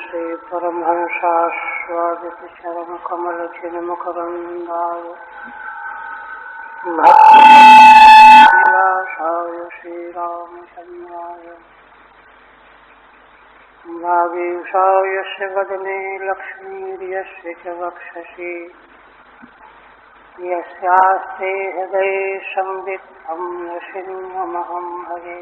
श्री परमहंसास्वादित चरण कमल चिन्मकरन्दाय भक्तिविलासाय श्रीरामचन्द्राय वागीशाय यस्य वदने लक्ष्मीर्यस्य च वक्षसि यस्यास्ते हृदये संवित्तं नृसिंहमहं भजे।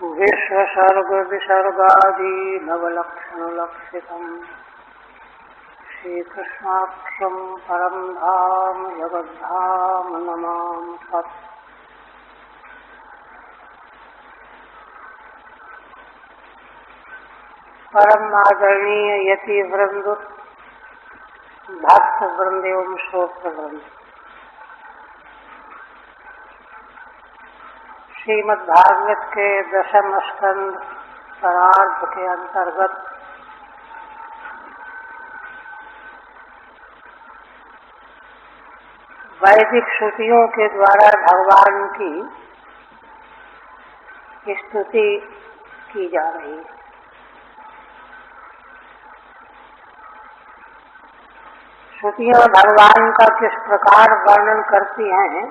विश्वसर्ग विसर्गादि नवलक्षणलक्षितम् श्रीकृष्णाख्यं परं धाम जगद्धाम नमामि तत्। परम आदरणीय यति वृंद, भक्त वृंद एवं श्रोत्र वृंद, श्रीमद् भागवत के दशम स्कंद परार्ध के अंतर्गत वैदिक श्रुतियों के द्वारा भगवान की स्तुति की जा रही है। श्रुतियां भगवान का किस प्रकार वर्णन करती हैं,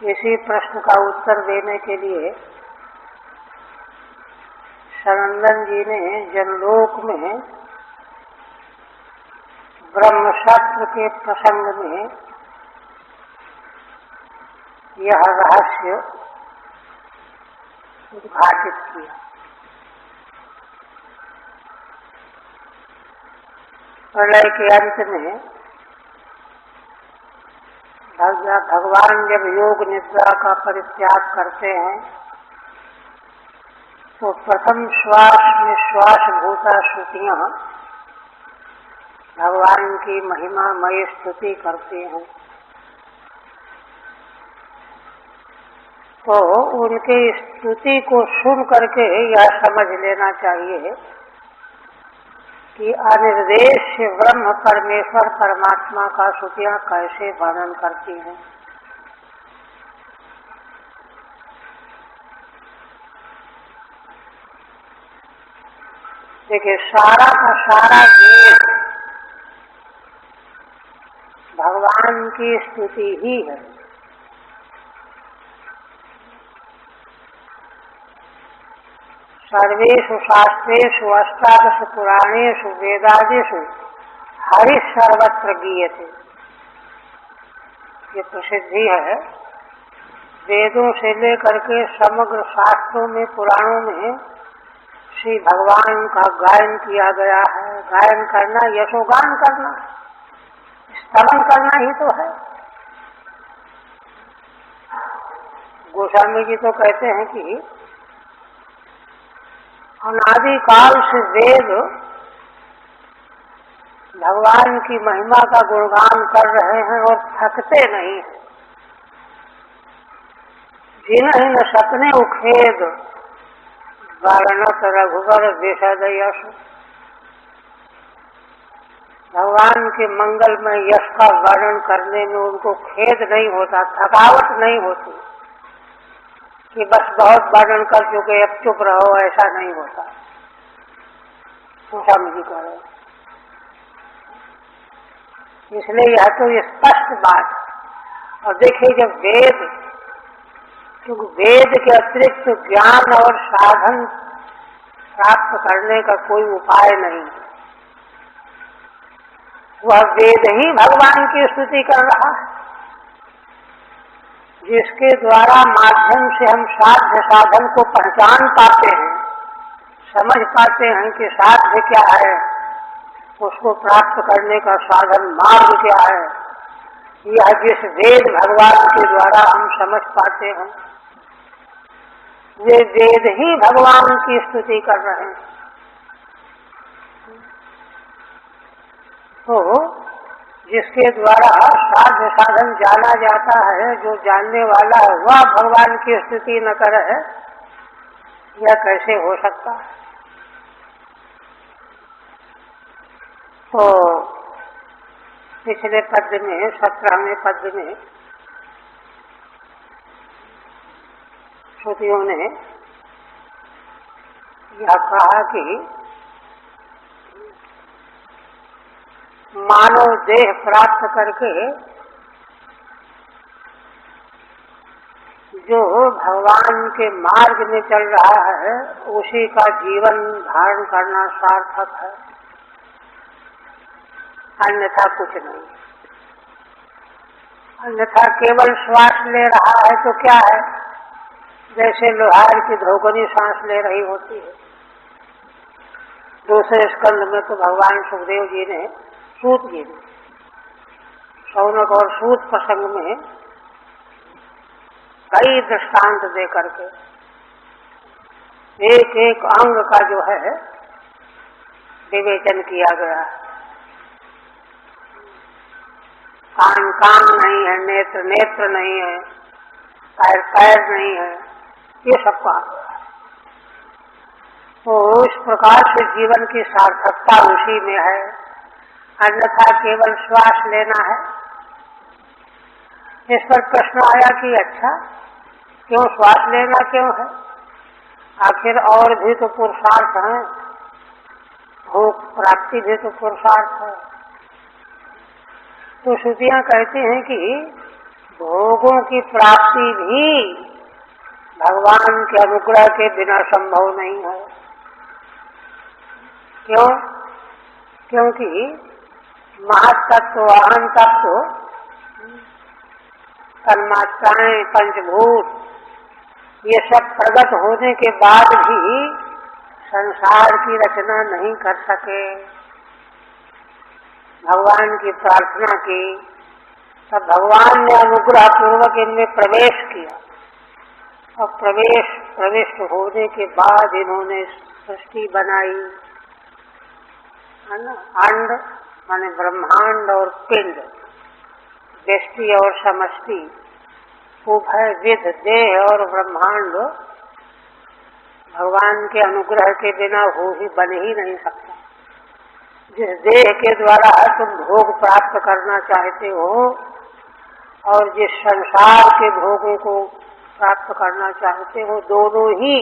इसी प्रश्न का उत्तर देने के लिए सनंदन जी ने जनलोक में ब्रह्मशास्त्र के प्रसंग में यह रहस्य उद्घाटित किया। प्रलय के अंत में भगवान जब योग निद्रा का परित्याग करते हैं तो प्रथम श्वास में श्वास भूता श्रुतियां भगवान की महिमामय स्तुति करती हैं। तो उनके स्तुति को सुन करके यह समझ लेना चाहिए कि अनिर्देश ब्रह्म परमेश्वर परमात्मा का श्रुतियां कैसे वर्णन करती हैं। देखिए, सारा का सारा वेद भगवान की स्तुति ही है। सर्वेषु शास्त्रेषु अष्टादश पुराणेषु वेदादिषु हरिः सर्वत्र गीयते। ये प्रसिद्धि है। वेदों से लेकर के समग्र शास्त्रों में, पुराणों में श्री भगवान का गायन किया गया है। गायन करना, यशोगान करना, स्तवन करना ही तो है। गोस्वामी जी तो कहते हैं कि अनादि काल से वेद भगवान की महिमा का गुणगान कर रहे हैं और थकते नहीं हैं। जिन्हि न सपने उखेद वर्णत रघुवर विशद यश। भगवान के मंगलमय यश का वर्णन करने में उनको खेद नहीं होता, थकावट नहीं होती कि बस बहुत वर्णन कर चुके अब चुप रहो, ऐसा नहीं होता। स्वामी जी कह रहे, इसलिए यह तो स्पष्ट बात। और देखिए, जब वेद, क्योंकि वेद के अतिरिक्त ज्ञान और साधन प्राप्त करने का कोई उपाय नहीं, वह वेद ही भगवान की स्तुति कर रहा है, जिसके द्वारा माध्यम से हम साध्य साधन को पहचान पाते हैं, समझ पाते हैं कि साध्य क्या है, उसको प्राप्त करने का साधन मार्ग क्या है। यह जिस वेद भगवान के द्वारा हम समझ पाते हैं, वे वेद ही भगवान की स्तुति कर रहे हैं। तो जिसके द्वारा साध्य साधन जाना जाता है, जो जानने वाला है, वह भगवान की स्तुति न करे, यह कैसे हो सकता है। तो पिछले पद में, 17वें पद में श्रुतियों ने यह कहा कि मानव देह प्राप्त करके जो भगवान के मार्ग में चल रहा है उसी का जीवन धारण करना सार्थक है, अन्यथा कुछ नहीं। अन्यथा केवल श्वास ले रहा है तो क्या है, जैसे लोहार की धोकनी सांस ले रही होती है। दूसरे स्कंद में तो भगवान सुखदेव जी ने सूत जी ने शौनक और सूत प्रसंग में कई दृष्टांत दे करके एक एक अंग का जो है विवेचन किया गया है। कान कान नहीं है, नेत्र नेत्र नहीं है, पैर पैर नहीं है, ये सब कहा गया है। तो इस प्रकार से जीवन की सार्थकता उसी में है, अन्यथा केवल श्वास लेना है। इस पर प्रश्न आया कि अच्छा क्यों श्वास लेना क्यों है, आखिर और भी तो पुरुषार्थ हैं, भोग प्राप्ति भी तो पुरुषार्थ है। तो श्रुतियां कहती हैं कि भोगों की प्राप्ति भी भगवान के अनुग्रह के बिना संभव नहीं है। क्यों? क्योंकि महत्तत्व अहम तत्व तन्मात्राएं पंचभूत ये सब प्रकट होने के बाद भी संसार की रचना नहीं कर सके। भगवान की प्रार्थना की, तब भगवान ने अनुग्रह पूर्वक इनमें प्रवेश किया और प्रविष्ट होने के बाद इन्होंने सृष्टि बनाई, है ना। अंड माने ब्रह्मांड और पिंड, व्यष्टि और समष्टि, उभय विध देह और ब्रह्मांड भगवान के अनुग्रह के बिना बन ही नहीं सकता। जिस देह के द्वारा तुम भोग प्राप्त करना चाहते हो और जिस संसार के भोगों को प्राप्त करना चाहते हो, दोनों ही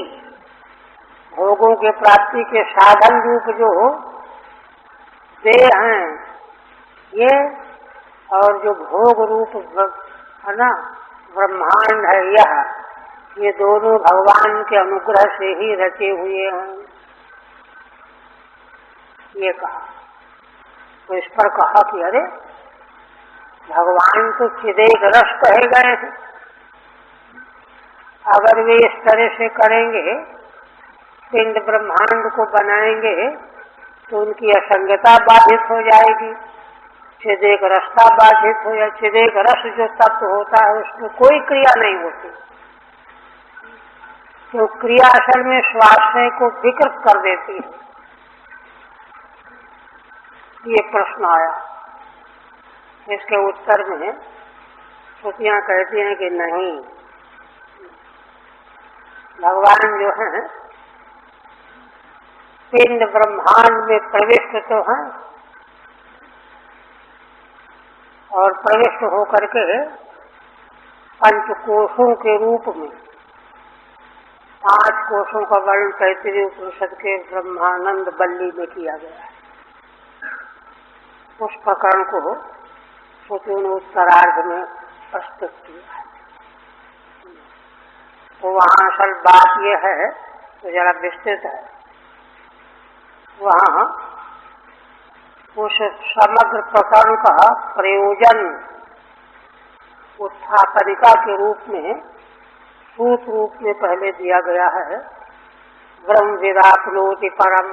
भोगों के प्राप्ति के साधन रूप जो देह हैं ये, और जो भोग रूप है ना ब्रह्मांड है यह, ये दोनों भगवान के अनुग्रह से ही रचे हुए हैं, ये कहा। तो इस पर कहा कि अरे भगवान तो चिदेक रस कहे गए हैं, अगर वे इस तरह से करेंगे, पिंड ब्रह्मांड को बनाएंगे तो उनकी असंगता बाधित हो जाएगी, चिदेक रसता बाधित हो जाए। चिदेक रस जो तत्व होता है उसमें कोई क्रिया नहीं होती, तो क्रिया असल में स्वास्थ्य को विकृत कर देती है। ये प्रश्न आया, इसके उत्तर में श्रुतियां कहती हैं कि नहीं, भगवान जो है पिंड ब्रह्मांड में प्रविष्ट तो हैं और प्रविष्ट होकर के पंचकोशों के रूप में 5 कोशों का वर्णन तैत्तिरीय उपनिषद के ब्रह्मानंद बल्ली में किया गया है। उस प्रकरण को श्रुतियों ने उत्तरार्ध में प्रस्तुत किया है। तो वहाँ असल बात यह है, तो जरा विस्तृत है, वहाँ उस समग्र प्रकरण का प्रयोजन उत्थापनिका के रूप में सूत रूप में पहले दिया गया है। ब्रह्म विदाप्नोति परम,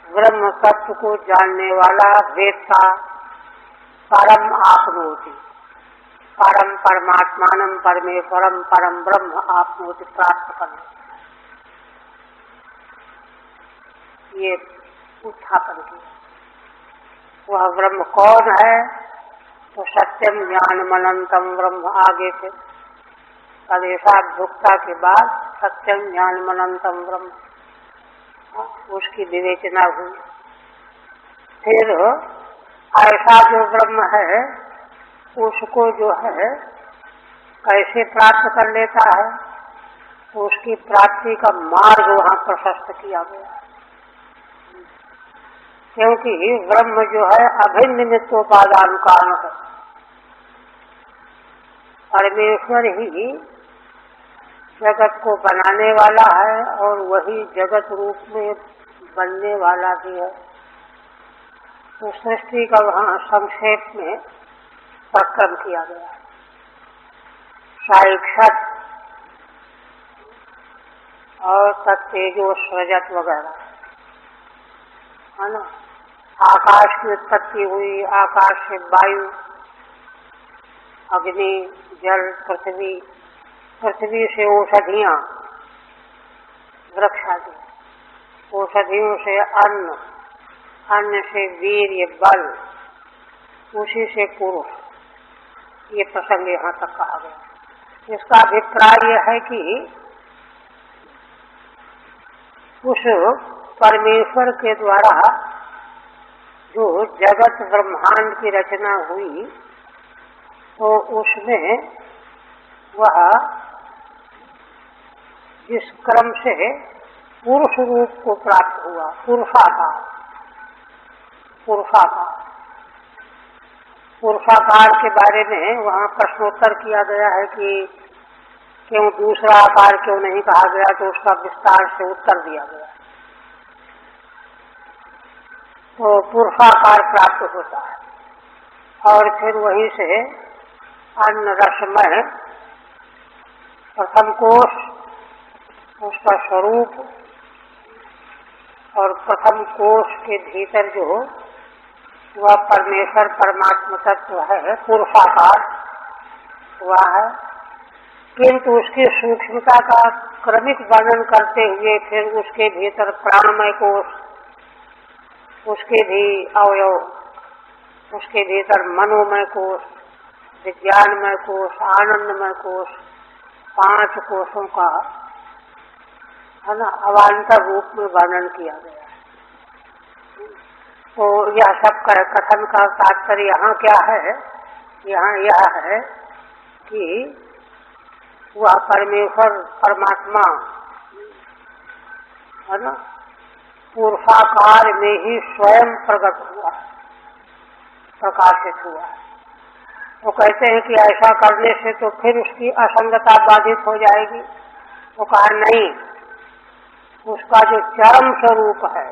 ब्रह्म तत्व को जानने वाला वेत्ता परम आपनोति, परम परमात्मानम परमेश्वरम परम ब्रह्म आपनोति, प्राप्त करना, ये उत्थापन किया। वह ब्रह्म कौन है? तो सत्यम ज्ञानमनंतम ब्रह्म आगे थे, तदेशाभुक्ता के बाद सत्यम ज्ञानमनंतम ब्रह्म, उसकी विवेचना हुई। फिर ऐसा जो ब्रह्म है उसको जो है कैसे प्राप्त कर लेता है, तो उसकी प्राप्ति का मार्ग वहाँ प्रशस्त किया गया। क्योंकि ब्रह्म जो है अभिन्न नित्योपादान कारण है, परमेश्वर ही जगत को बनाने वाला है और वही जगत रूप में बनने वाला भी है। तो सृष्टि का वहाँ संक्षेप में प्रक्रम किया गया। साक्षात और तत्तेजो सृजत वगैरह, है ना। आकाश की उत्पत्ति हुई, आकाश से वायु, अग्नि, जल, पृथ्वी, पृथ्वी से औषधियाँ, वृक्ष आदि, औषधियों से अन्न, अन्न से वीर्य बल, उसी से पुरुष। ये प्रसंग यहाँ तक कहा गया। इसका अभिप्राय यह है कि उस परमेश्वर के द्वारा जो जगत ब्रह्मांड की रचना हुई, तो उसमें वह जिस क्रम से पुरुष रूप को प्राप्त हुआ, पुरुषाकार के बारे में वहाँ प्रश्नोत्तर किया गया है कि क्यों दूसरा आकार क्यों नहीं कहा गया, तो उसका विस्तार से उत्तर दिया गया। तो पुरुषाकार प्राप्त होता है और फिर वहीं से अन्न रसमय प्रथम कोश, उसका स्वरूप, और प्रथम कोश के भीतर जो वह परमेश्वर परमात्मा तत्व है, पुरुषाकार हुआ है। किंतु उसकी सूक्ष्मता का क्रमिक वर्णन करते हुए फिर उसके भीतर प्राणमय कोश, उसके भी अवयव, उसके भीतर मनोमय कोश, विज्ञानमय कोश, आनंदमय कोश, 5 कोशों का, है ना, अवान्तर रूप में वर्णन किया गया। तो यह सब कथन का तात्पर्य यहाँ क्या है? यहाँ यह है कि वह परमेश्वर परमात्मा, है ना, पुरुषाकार में ही स्वयं प्रकट हुआ, प्रकाशित हुआ। वो कहते हैं कि ऐसा करने से तो फिर उसकी असंगता बाधित हो जाएगी। वो कहा नहीं, उसका जो चरम स्वरूप है,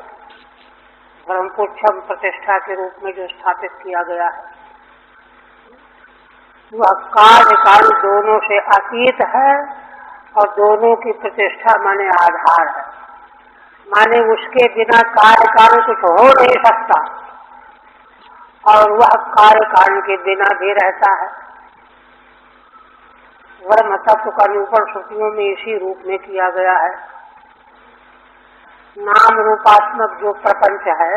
ब्रह्मपुच्छम प्रतिष्ठा के रूप में जो स्थापित किया गया है, वह कार्य काल दोनों से अतीत है और दोनों की प्रतिष्ठा माने आधार है। माने उसके बिना कार्य काल कुछ हो नहीं सकता और वह कार्य काल के बिना भी रहता है। ब्रह्म तत्व का निरूपण श्रुतियों में इसी रूप में किया गया है। नाम रूपात्मक जो प्रपंच है,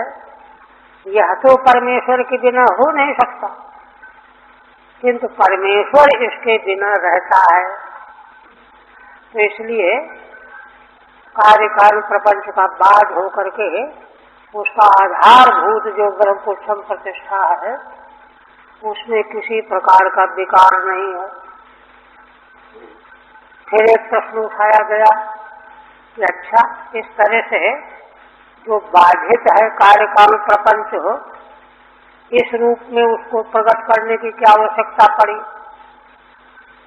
यह तो परमेश्वर के बिना हो नहीं सकता, किंतु परमेश्वर इसके बिना रहता है। तो इसलिए कार्यकाल प्रपंच का बाध होकर के उसका आधारभूत जो ब्रह्मपुच्छम प्रतिष्ठा है, उसमें किसी प्रकार का विकार नहीं है। फिर एक प्रश्न उठाया गया कि अच्छा, इस तरह से जो बाधित है कार्यकाल प्रपंच, इस रूप में उसको प्रकट करने की क्या आवश्यकता पड़ी?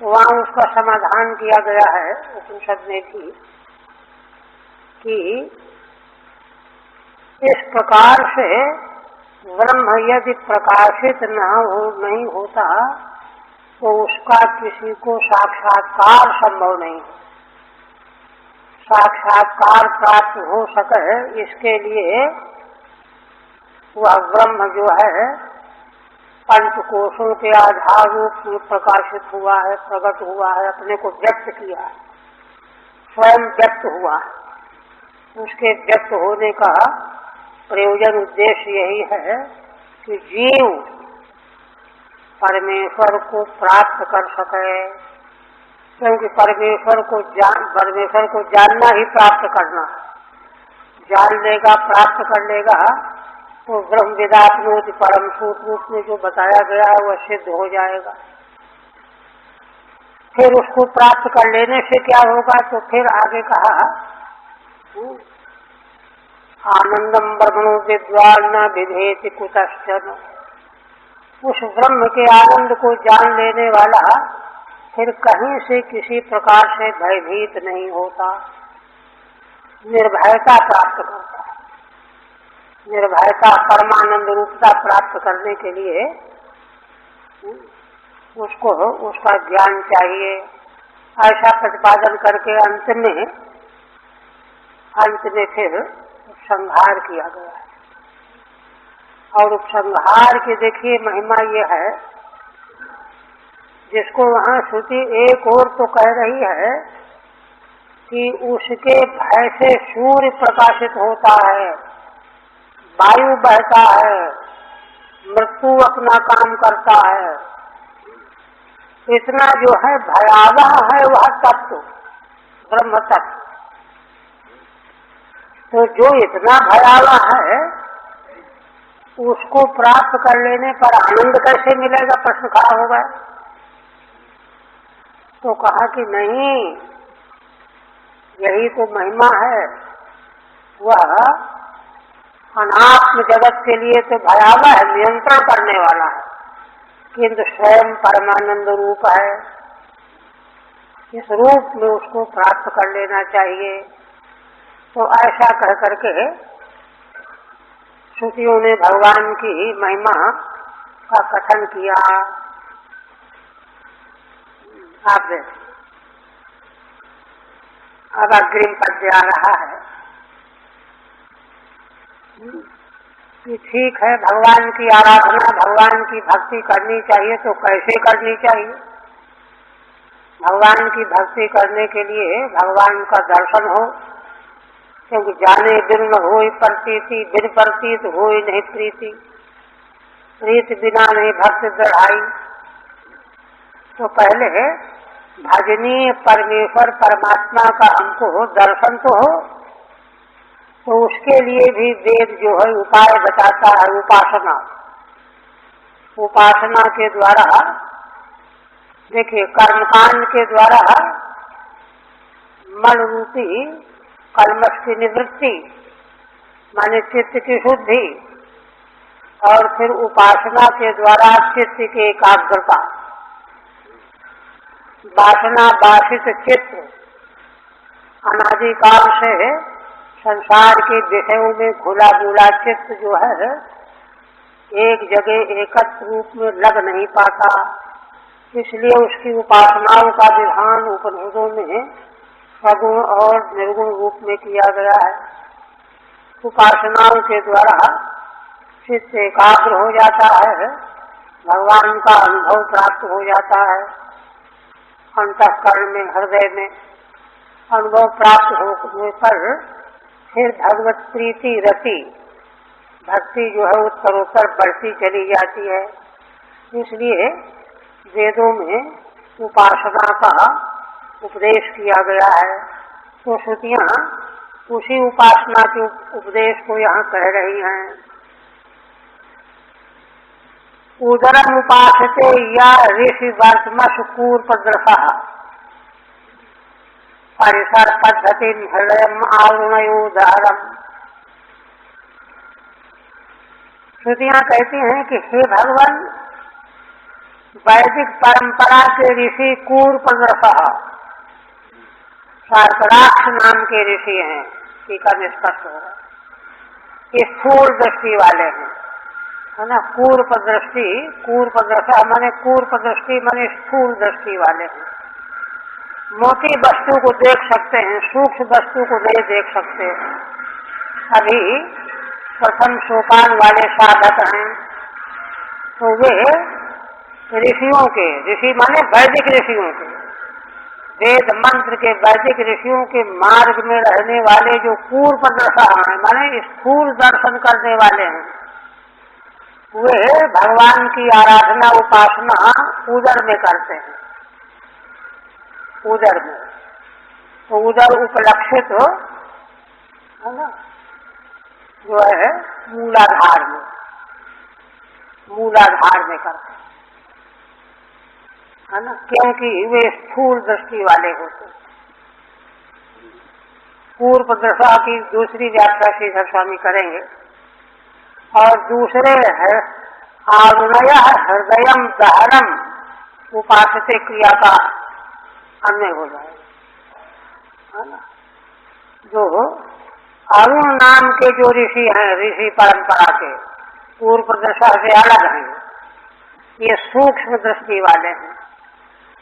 तो वहाँ उसका समाधान किया गया है उपनिषद में भी कि इस प्रकार से ब्रह्म यदि प्रकाशित नहीं होता तो उसका किसी को साक्षात्कार संभव नहीं। साक्षात्कार प्राप्त हो सके इसके लिए वह ब्रह्म जो है पंचकोशों के आधार रूप में प्रकाशित हुआ है, प्रकट हुआ है, अपने को व्यक्त किया है, स्वयं व्यक्त हुआ है। उसके व्यक्त होने का प्रयोजन उद्देश्य यही है कि जीव परमेश्वर को प्राप्त कर सके, क्योंकि परमेश्वर को जानना ही प्राप्त करना है। जान लेगा, प्राप्त कर लेगा तो ब्रह्म विदाप्नोति परम सूत्र रूप में जो बताया गया है वह सिद्ध हो जाएगा। फिर उसको प्राप्त कर लेने से क्या होगा, तो फिर आगे कहा आनंदम ब्रह्मणो विद्वान न विधेति कुतश्चन। उस ब्रह्म के आनंद को जान लेने वाला फिर कहीं से किसी प्रकार से भयभीत नहीं होता, निर्भयता प्राप्त करता है। निर्भयता परमानंद रूपता प्राप्त करने के लिए उसको उसका ज्ञान चाहिए। ऐसा प्रतिपादन करके अंत में फिर उपसंहार किया गया है। और उपसंहार की देखिए महिमा ये है, जिसको वहाँ श्रुति एक और तो कह रही है कि उसके भय से सूर्य प्रकाशित होता है, वायु बहता है, मृत्यु अपना काम करता है। इतना जो है भयावह है वह तत्व, ब्रह्म तत्व। तो जो इतना भयावह है उसको प्राप्त कर लेने पर आनंद कैसे मिलेगा, प्रश्न खड़ा होगा। तो कहा कि नहीं, यही तो महिमा है। वह अनात्म जगत के लिए तो भयावह है, नियंत्रण करने वाला है, किंतु स्वयं परमानंद रूप है। इस रूप में उसको प्राप्त कर लेना चाहिए। तो ऐसा कह करके श्रुतियों ने भगवान की महिमा का कथन किया। आप देखें, अब अग्रिम पद आ रहा है कि ठीक है, भगवान की आराधना, भगवान की भक्ति करनी चाहिए, तो कैसे करनी चाहिए। भगवान की भक्ति करने के लिए भगवान का दर्शन हो, क्योंकि जाने बिन न होई प्रतीति, बिन प्रतीत होई नहीं प्रीति, प्रीत बिना नहीं भक्ति दृढ़ाई। तो पहले भजनीय परमेश्वर परमात्मा का हमको दर्शन तो हो, तो उसके लिए भी वेद जो है उपाय बताता है, उपासना। उपासना के द्वारा देखिए, कर्मकांड के द्वारा मन रूपी कलमश की निवृत्ति, माने चित्त की शुद्धि, और फिर उपासना के द्वारा चित्त की एकाग्रता। वासना बाधित चित्त अनादिकाल से संसार के विषयों में घुला बुला चित्त जो है एक जगह एकत्र रूप में लग नहीं पाता। इसलिए उसकी उपासनाओं का विधान उपनिषदों में सगुण और निर्गुण रूप में किया गया है। उपासनाओं के द्वारा चित्त एकाग्र हो जाता है, भगवान का अनुभव प्राप्त हो जाता है। अंतःकरण में, हृदय में अनुभव प्राप्त होने पर फिर भगवत प्रीति रति भक्ति जो है उत्तरोत्तर बढ़ती चली जाती है। इसलिए वेदों में उपासना का उपदेश किया गया है। तो श्रुतियाँ उसी उपासना के उपदेश को यहाँ कह रही हैं। उदरम उपासते या ऋषि वर्तमस कूर्पद्रसा परिसर पद्धति हृदय आवरणयोदारम। श्रुतियाँ कहती हैं कि हे भगवान, वैदिक परंपरा के ऋषि कूर्पद्रसा, शार्कराक्ष नाम के ऋषि हैं, टीका में स्पष्ट हो रहा है, स्थूल दृष्टि वाले हैं, है ना। कूर्प दृष्टि, कूर्प दृष्टा माने कूर्प दृष्टि माने स्थूल दृष्टि वाले हैं। मोटी वस्तु को देख सकते हैं, सूक्ष्म वस्तु को नहीं देख सकते। अभी प्रथम सोपान वाले साधक हैं, तो वे ऋषियों के, ऋषि माने वैदिक ऋषियों के, वेद मंत्र के वैदिक ऋषियों के मार्ग में रहने वाले जो कूर्प दृष्टा हैं, माने स्थूल दर्शन करने वाले हैं, वे भगवान की आराधना उपासना उदर में करते हैं। उदर में, तो उदर उपलक्षित है ना, जो है मूलाधार में, मूलाधार में करते हैं। है ना, क्योंकि वे स्थूल दृष्टि वाले होते हैं। पूर्व दशा की दूसरी व्याख्या श्रीधर स्वामी करेंगे। और दूसरे है आरुणय हृदयम दहरम उपासते क्रिया का अन्य हो जाएगा, है ना। जो अरुण नाम के जो ऋषि हैं, ऋषि परंपरा के पूर्व दशा से अलग हैं, ये सूक्ष्म दृष्टि वाले हैं।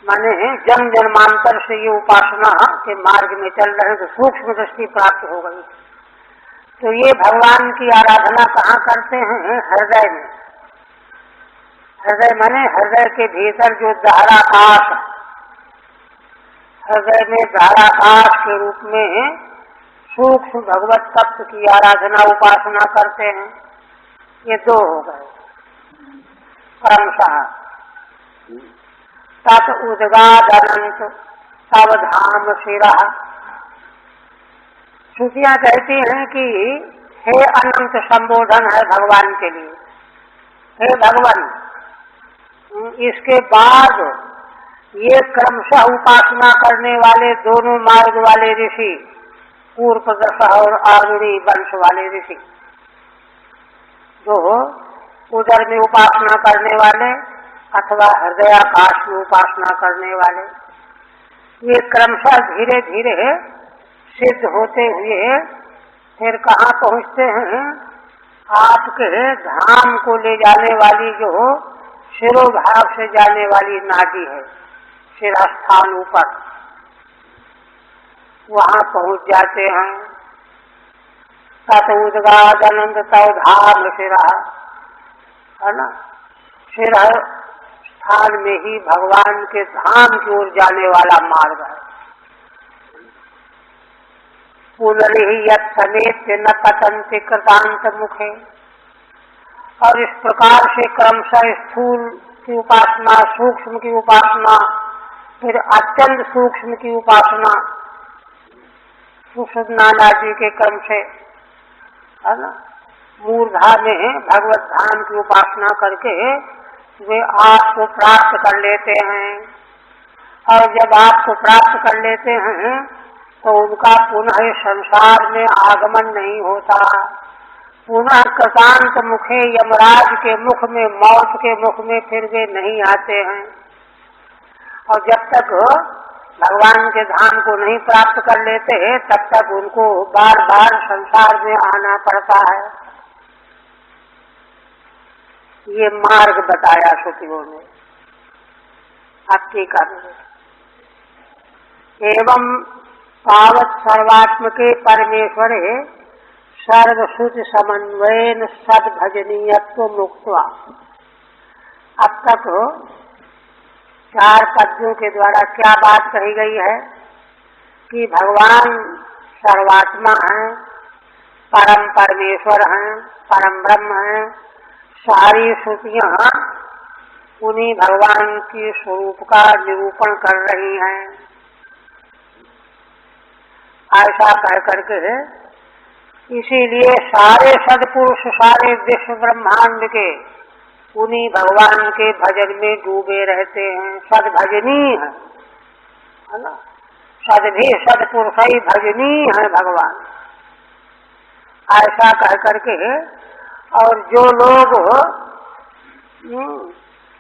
माने जन्म जन्मांतर से ये उपासना के मार्ग में चल रहे हैं, तो सूक्ष्म दृष्टि प्राप्त हो गई। तो ये भगवान की आराधना कहाँ करते हैं? हृदय में। हृदय माने हृदय के भीतर जो धाराकाश, हृदय में धाराकाश के रूप में सूक्ष्म भगवत तत्व की आराधना उपासना करते हैं। ये दो हो गए क्रमशः। तत् उद्गाद अनंत तव धाम शिरा। श्रुतियां कहती हैं कि हे अनंत संबोधन है भगवान के लिए, हे भगवान। इसके बाद ये क्रमशः उपासना करने वाले दोनों मार्ग वाले ऋषि, पूर्व दशा और आरुणी वंश वाले ऋषि, जो उदर में उपासना करने वाले अथवा हृदयाकाश में उपासना करने वाले, ये क्रमशः धीरे धीरे सिद्ध होते हुए फिर कहाँ पहुँचते हैं? आपके धाम को ले जाने वाली जो शिरोभाग से जाने वाली नाड़ी है, शिरस्थान ऊपर, वहाँ पहुँच जाते हैं। तत् उद्गाद अनंत तव धाम शिरा, है ना। शिरा स्थान में ही भगवान के धाम की ओर जाने वाला मार्ग है। पुनरिहि यत् समेत न पतन्ति कृतांत मुखे। और इस प्रकार से क्रमशः स्थूल की उपासना, सूक्ष्म की उपासना, फिर अत्यंत सूक्ष्म की उपासना सुषुम्ना जी के क्रम से, है ना, मूर्धा में भगवत धाम की उपासना करके वे आपको प्राप्त कर लेते हैं। और जब आपको प्राप्त कर लेते हैं तो उनका पुनः संसार में आगमन नहीं होता। पुनः कृतांत मुखे, यमराज के मुख में, मौत के मुख में फिर वे नहीं आते हैं। और जब तक भगवान के धाम को नहीं प्राप्त कर लेते तब तक उनको बार बार संसार में आना पड़ता है। ये मार्ग बताया श्रुतियों ने। अब टीका में एवं पावत सर्वात्मके परमेश्वरे सर्वश्रुति समन्वयन सद्भजनीयत्व मुक्त्वा। अब तक 4 पद्यों के द्वारा क्या बात कही गई है कि भगवान सर्वात्मा हैं, परम परमेश्वर हैं, परम ब्रह्म हैं। सारी श्रुतियां उन्हीं भगवान की स्वरूप का निरूपण कर रही हैं। ऐसा कह करके इसीलिए सारे सदपुरुष, सारे विश्व ब्रह्मांड के उन्हीं भगवान के भजन में डूबे रहते हैं। सदभजनी है ना, सदभी सदपुरुष ही भजनी है भगवान, ऐसा कह करके। और जो लोग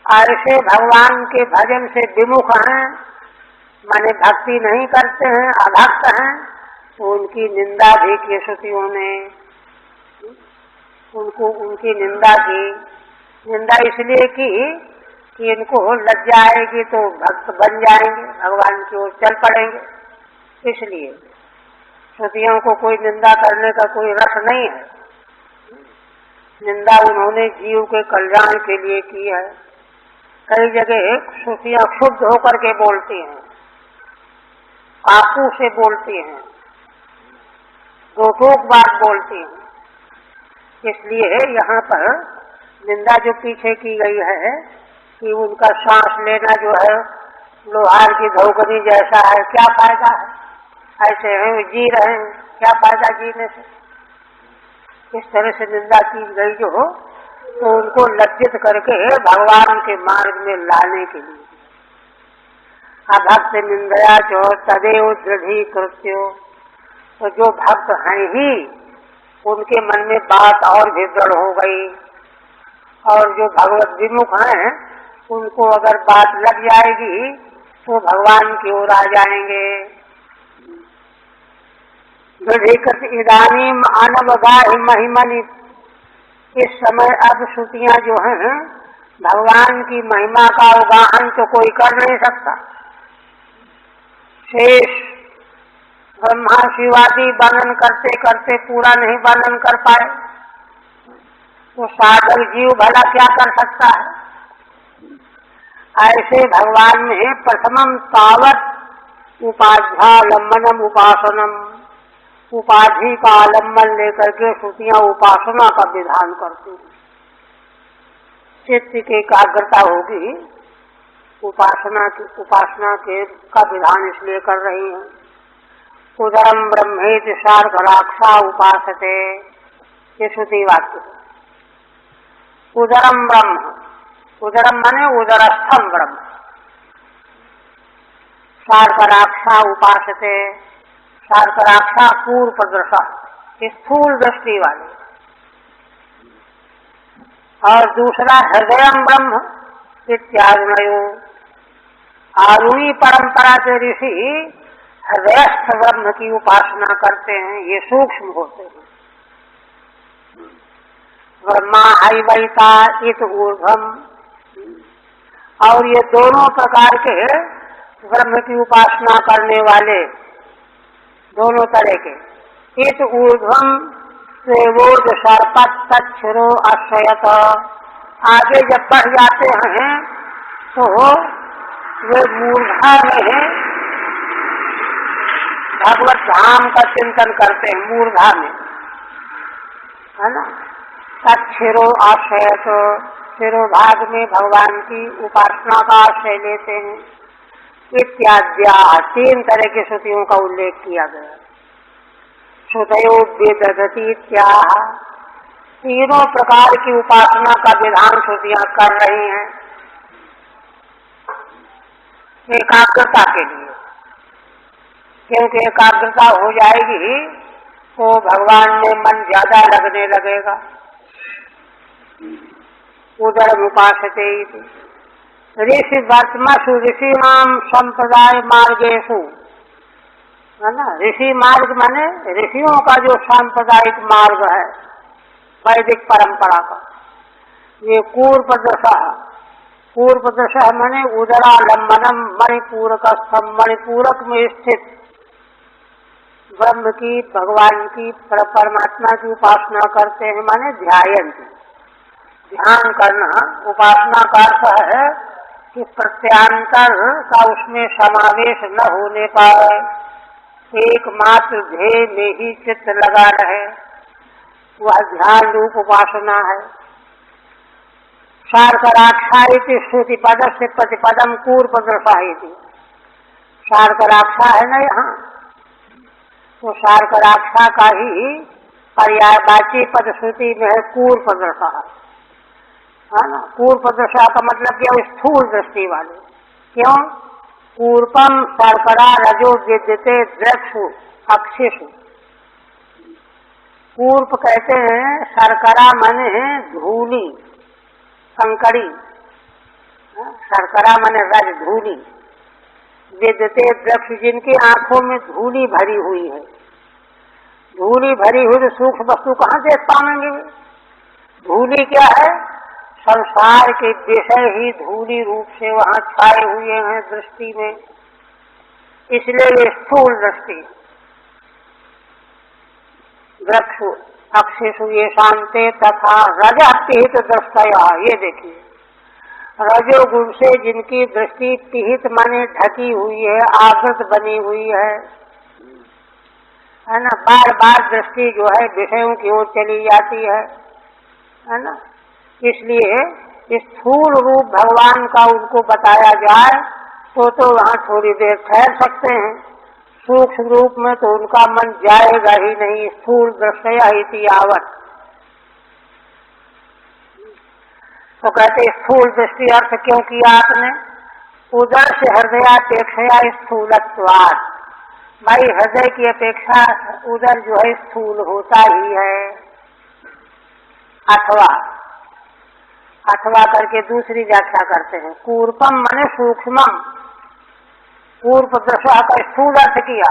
ऐसे भगवान के भजन से विमुख हैं, माने भक्ति नहीं करते हैं, अभक्त हैं, तो उनकी निंदा भी की श्रुतियों ने। उनको उनकी निंदा की। निंदा इसलिए की कि इनको लज्जा आएगी तो भक्त बन जाएंगे, भगवान की ओर चल पड़ेंगे। इसलिए श्रुतियों को कोई निंदा करने का कोई रस नहीं है। निंदा उन्होंने जीव के कल्याण के लिए की है। कई जगह श्रुतियां क्षुब्ध होकर के बोलती हैं, काकू से बोलती हैं, दो बात बोलती हैं। इसलिए यहाँ पर निंदा जो पीछे की गई है कि उनका सांस लेना जो है लोहार की धोकनी जैसा है, क्या फायदा है, ऐसे हैं वो जी रहे हैं, क्या फायदा जीने से। इस तरह से निंदा की गई जो, तो उनको लज्जित करके भगवान के मार्ग में लाने के लिए। अभक्त निंदया जो तदेव दृढ़ीकृत्यो। तो जो भक्त हैं ही उनके मन में बात और भी दृढ़ हो गई, और जो भगवत विमुख हैं उनको अगर बात लग जाएगी तो भगवान की ओर आ जाएंगे। दृढ़ीकृत इदानीम अनवगाहि महिमनि। इस समय अब श्रुतियां जो हैं भगवान की महिमा का अवगाहन तो कोई कर नहीं सकता। शेष ब्रह्मा शिवादि वर्णन करते करते पूरा नहीं वर्णन कर पाए तो साधक जीव भला क्या कर सकता है। ऐसे भगवान में प्रथमम तावत उपाध्यालंबनम उपासनम। उपाधि का आलम्बन लेकर के श्रुतियां उपासना का विधान करती हैं। चित्त की एकाग्रता होगी, उपासना के का विधान इसलिए कर रही हैं। उदरम ब्रह्मेति शार्कराक्षा उपासते, ये श्रुति वाक्य। उदरम ब्रह्म, उदरम माने उदरस्थम ब्रह्म। शार्कराक्षा उपासते, शार्कराक्षा पूर्व प्रदर्शा, स्थूल दृष्टि वाले। और दूसरा हृदयम ब्रह्म इत्यादि। आरुणी परंपरा के ऋषि हृदयस्थ ब्रह्म की उपासना करते हैं, ये सूक्ष्म होते हैं। ब्रह्मा हैवैता इत ऊर्ध्वम। और ये दोनों प्रकार के ब्रह्म की उपासना करने वाले, दोनों तरह के, इत ऊर्ध्वम सेवोज सर्पत तच्छिरो अक्षयत। आगे जब बढ़ जाते हैं तो वे मूर्धा में भगवत धाम का चिंतन करते हैं, मूर्धा में, है ना। तच्छिरो आश्रयत, शिरोभाग में भगवान की उपासना का आश्रय लेते हैं। इत्याद्या तीन तरह की श्रुतियों का उल्लेख किया गया। श्रुतयो वेदगति इत्याह, तीनों प्रकार की उपासना का विधान श्रुतियां कर रही हैं एकाग्रता के लिए। क्योंकि एकाग्रता हो जाएगी तो भगवान में मन ज्यादा लगने लगेगा। उदर उपासते ऋषि वर्तमसु ऋषिणाम संप्रदाय मार्गेषु, है ना। ऋषि मार्ग माने ऋषियों का जो सांप्रदायिक मार्ग है वैदिक परंपरा का, ये पूर्व दशा। पूर्व दशा माने उदरालंबनम मणिपूरकस्थम, मणिपूरक में स्थित ब्रह्म की, भगवान की, परमात्मा की उपासना करते हैं, माने ध्यान। ध्यान करना उपासना का अर्थ है कि प्रत्यांतर का उसमें समावेश न होने पाए, एकमात्र ध्येय में ही चित्त लगा रहे, वह ध्यान रूप उपासना है। शार्कराक्षा इति श्रुति पद से प्रतिपदम पूर्व दर्शायति। शार्कराक्षा है ना यहाँ, तो शार्कराक्षा का ही पर्यायवाची पद श्रुति में है पूर्व दर्शा, है ना। पूर्व दशा का मतलब क्या, स्थूल दृष्टि वाले। क्यों? पूर्वम शर्करा रजो विद्यते द्रक्षु अक्षिषु। पूर्व कहते हैं शर्करा माने धूली, कंकड़ी। शर्करा माने रज, धूली। विद्यते द्रक्षु, जिनकी आंखों में धूली भरी हुई है। धूली भरी हुई तो सूक्ष्म वस्तु कहाँ देख पाएंगे? धूली क्या है? संसार के विषय ही धूली रूप से वहाँ छाए हुए हैं दृष्टि में, इसलिए स्थूल दृष्टि। दृक्षु अक्षिषु ये शांते तथा रजपिहित दृष्टया, ये देखिए रजोगुण से जिनकी दृष्टि पिहित माने ढकी हुई है, आवृत बनी हुई है ना। बार बार दृष्टि जो है विषयों की ओर चली जाती है ना। इसलिए स्थूल रूप भगवान का उनको बताया जाए तो वहाँ थोड़ी देर ठहर सकते हैं। सूक्ष्म रूप में तो उनका मन जाएगा ही नहीं। स्थूल दृष्टया इति यावत्, तो कहते स्थूल दृष्टि अर्थ क्यों किया आपने? उदर से हृदयापेक्षया स्थूलत्वात्, भाई हृदय की अपेक्षा उदर जो है स्थूल होता ही है। अथवा करके दूसरी व्याख्या करते हैं, कूर्पम माने सूक्ष्मम, कूर्प दृशा का स्थूल अर्थ किया,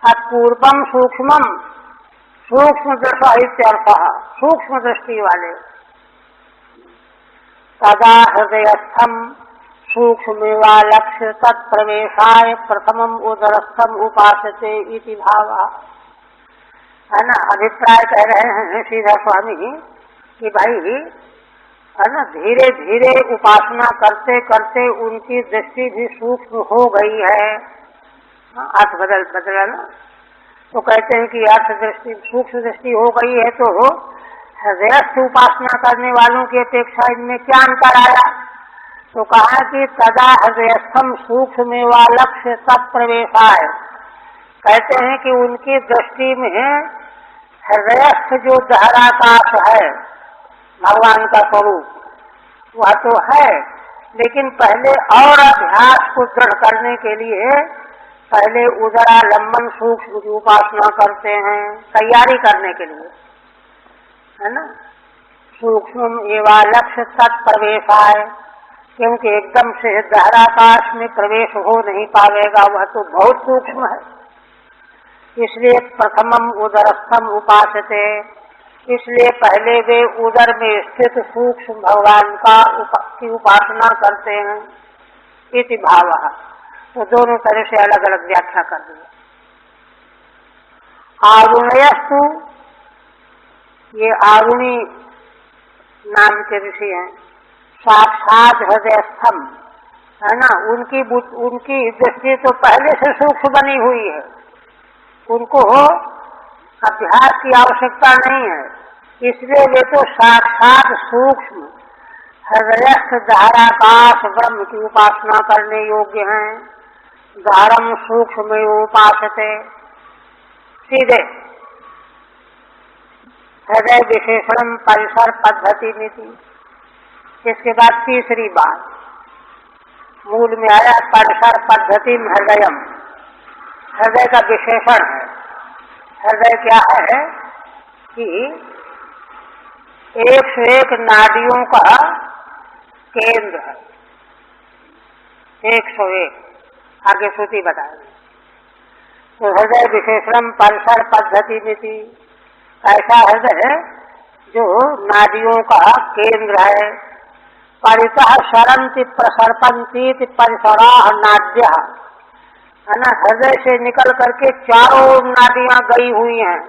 अब कूर्पम सूक्ष्मम, सूक्ष्म दृशा इत्यर्थ, सूक्ष्म दृष्टि वाले। तदा हृदयस्थम सूक्ष्मेवा लक्ष्य तत्प्रवेशाय प्रथमम उदरस्थम उपासते इति भावा, है ना। अभिप्राय कह रहे हैं सीधा स्वामी कि भाई है ना, धीरे धीरे उपासना करते करते उनकी दृष्टि भी सूक्ष्म हो गई है। अर्थ बदला ना, तो कहते हैं कि अर्थ दृष्टि सूक्ष्म दृष्टि हो गई है, तो हृदयस्थ उपासना करने वालों की अपेक्षा इनमें क्या अंतर आया? तो कहा कि तदा हृदयस्थम सूक्ष्मेवा लक्ष्य तत्प्रवेशाय, कहते हैं कि उनकी दृष्टि में हृदयस्थ जो दहराकाश है भगवान का स्वरूप वह तो है, लेकिन पहले और अभ्यास को दृढ़ करने के लिए पहले उदरालंबन सूक्ष्म की उपासना करते हैं, तैयारी करने के लिए, है ना। सूक्ष्म एवं लक्ष्य तत्प्रवेशाय, क्योंकि एकदम से दहराकाश में प्रवेश हो नहीं पावेगा, वह तो बहुत सूक्ष्म है। इसलिए प्रथमम उदरस्थम उपासते, इसलिए पहले वे उदर में स्थित सूक्ष्म भगवान की उपासना करते हैं, इति भावः। तो दोनों तरह से अलग अलग व्याख्या कर दी। आरुणयस्तु, ये आरुणी नाम के ऋषि हैं, साक्षात हृदयस्थम, है ना। उनकी दृष्टि तो पहले से सूक्ष्म बनी हुई है, उनको अभ्यास की आवश्यकता नहीं है, इसलिए वे तो साक्षात सूक्ष्म हृदयस्थ धाराकाश ब्रह्म की उपासना करने योग्य हैं। धारम सूक्ष्म उपासते, सीधे हृदय विशेषण परिसर पद्धति नीति। इसके बाद तीसरी बात मूल में आया, परिसर पद्धति हृदयम, हृदय का विशेषण है। हृदय क्या है कि 101 नाड़ियों का केंद्र है, 101, आगे श्रुति बताएगी। तो हृदय विशेषण परिसर पद्धति नीति, ऐसा हृदय जो नाड़ियों का केंद्र है। परितः सरंति प्रसर्पंती परिसराः नाड्यः, है ना। हृदय से निकल करके चारों नाड़ियां गई हुई हैं,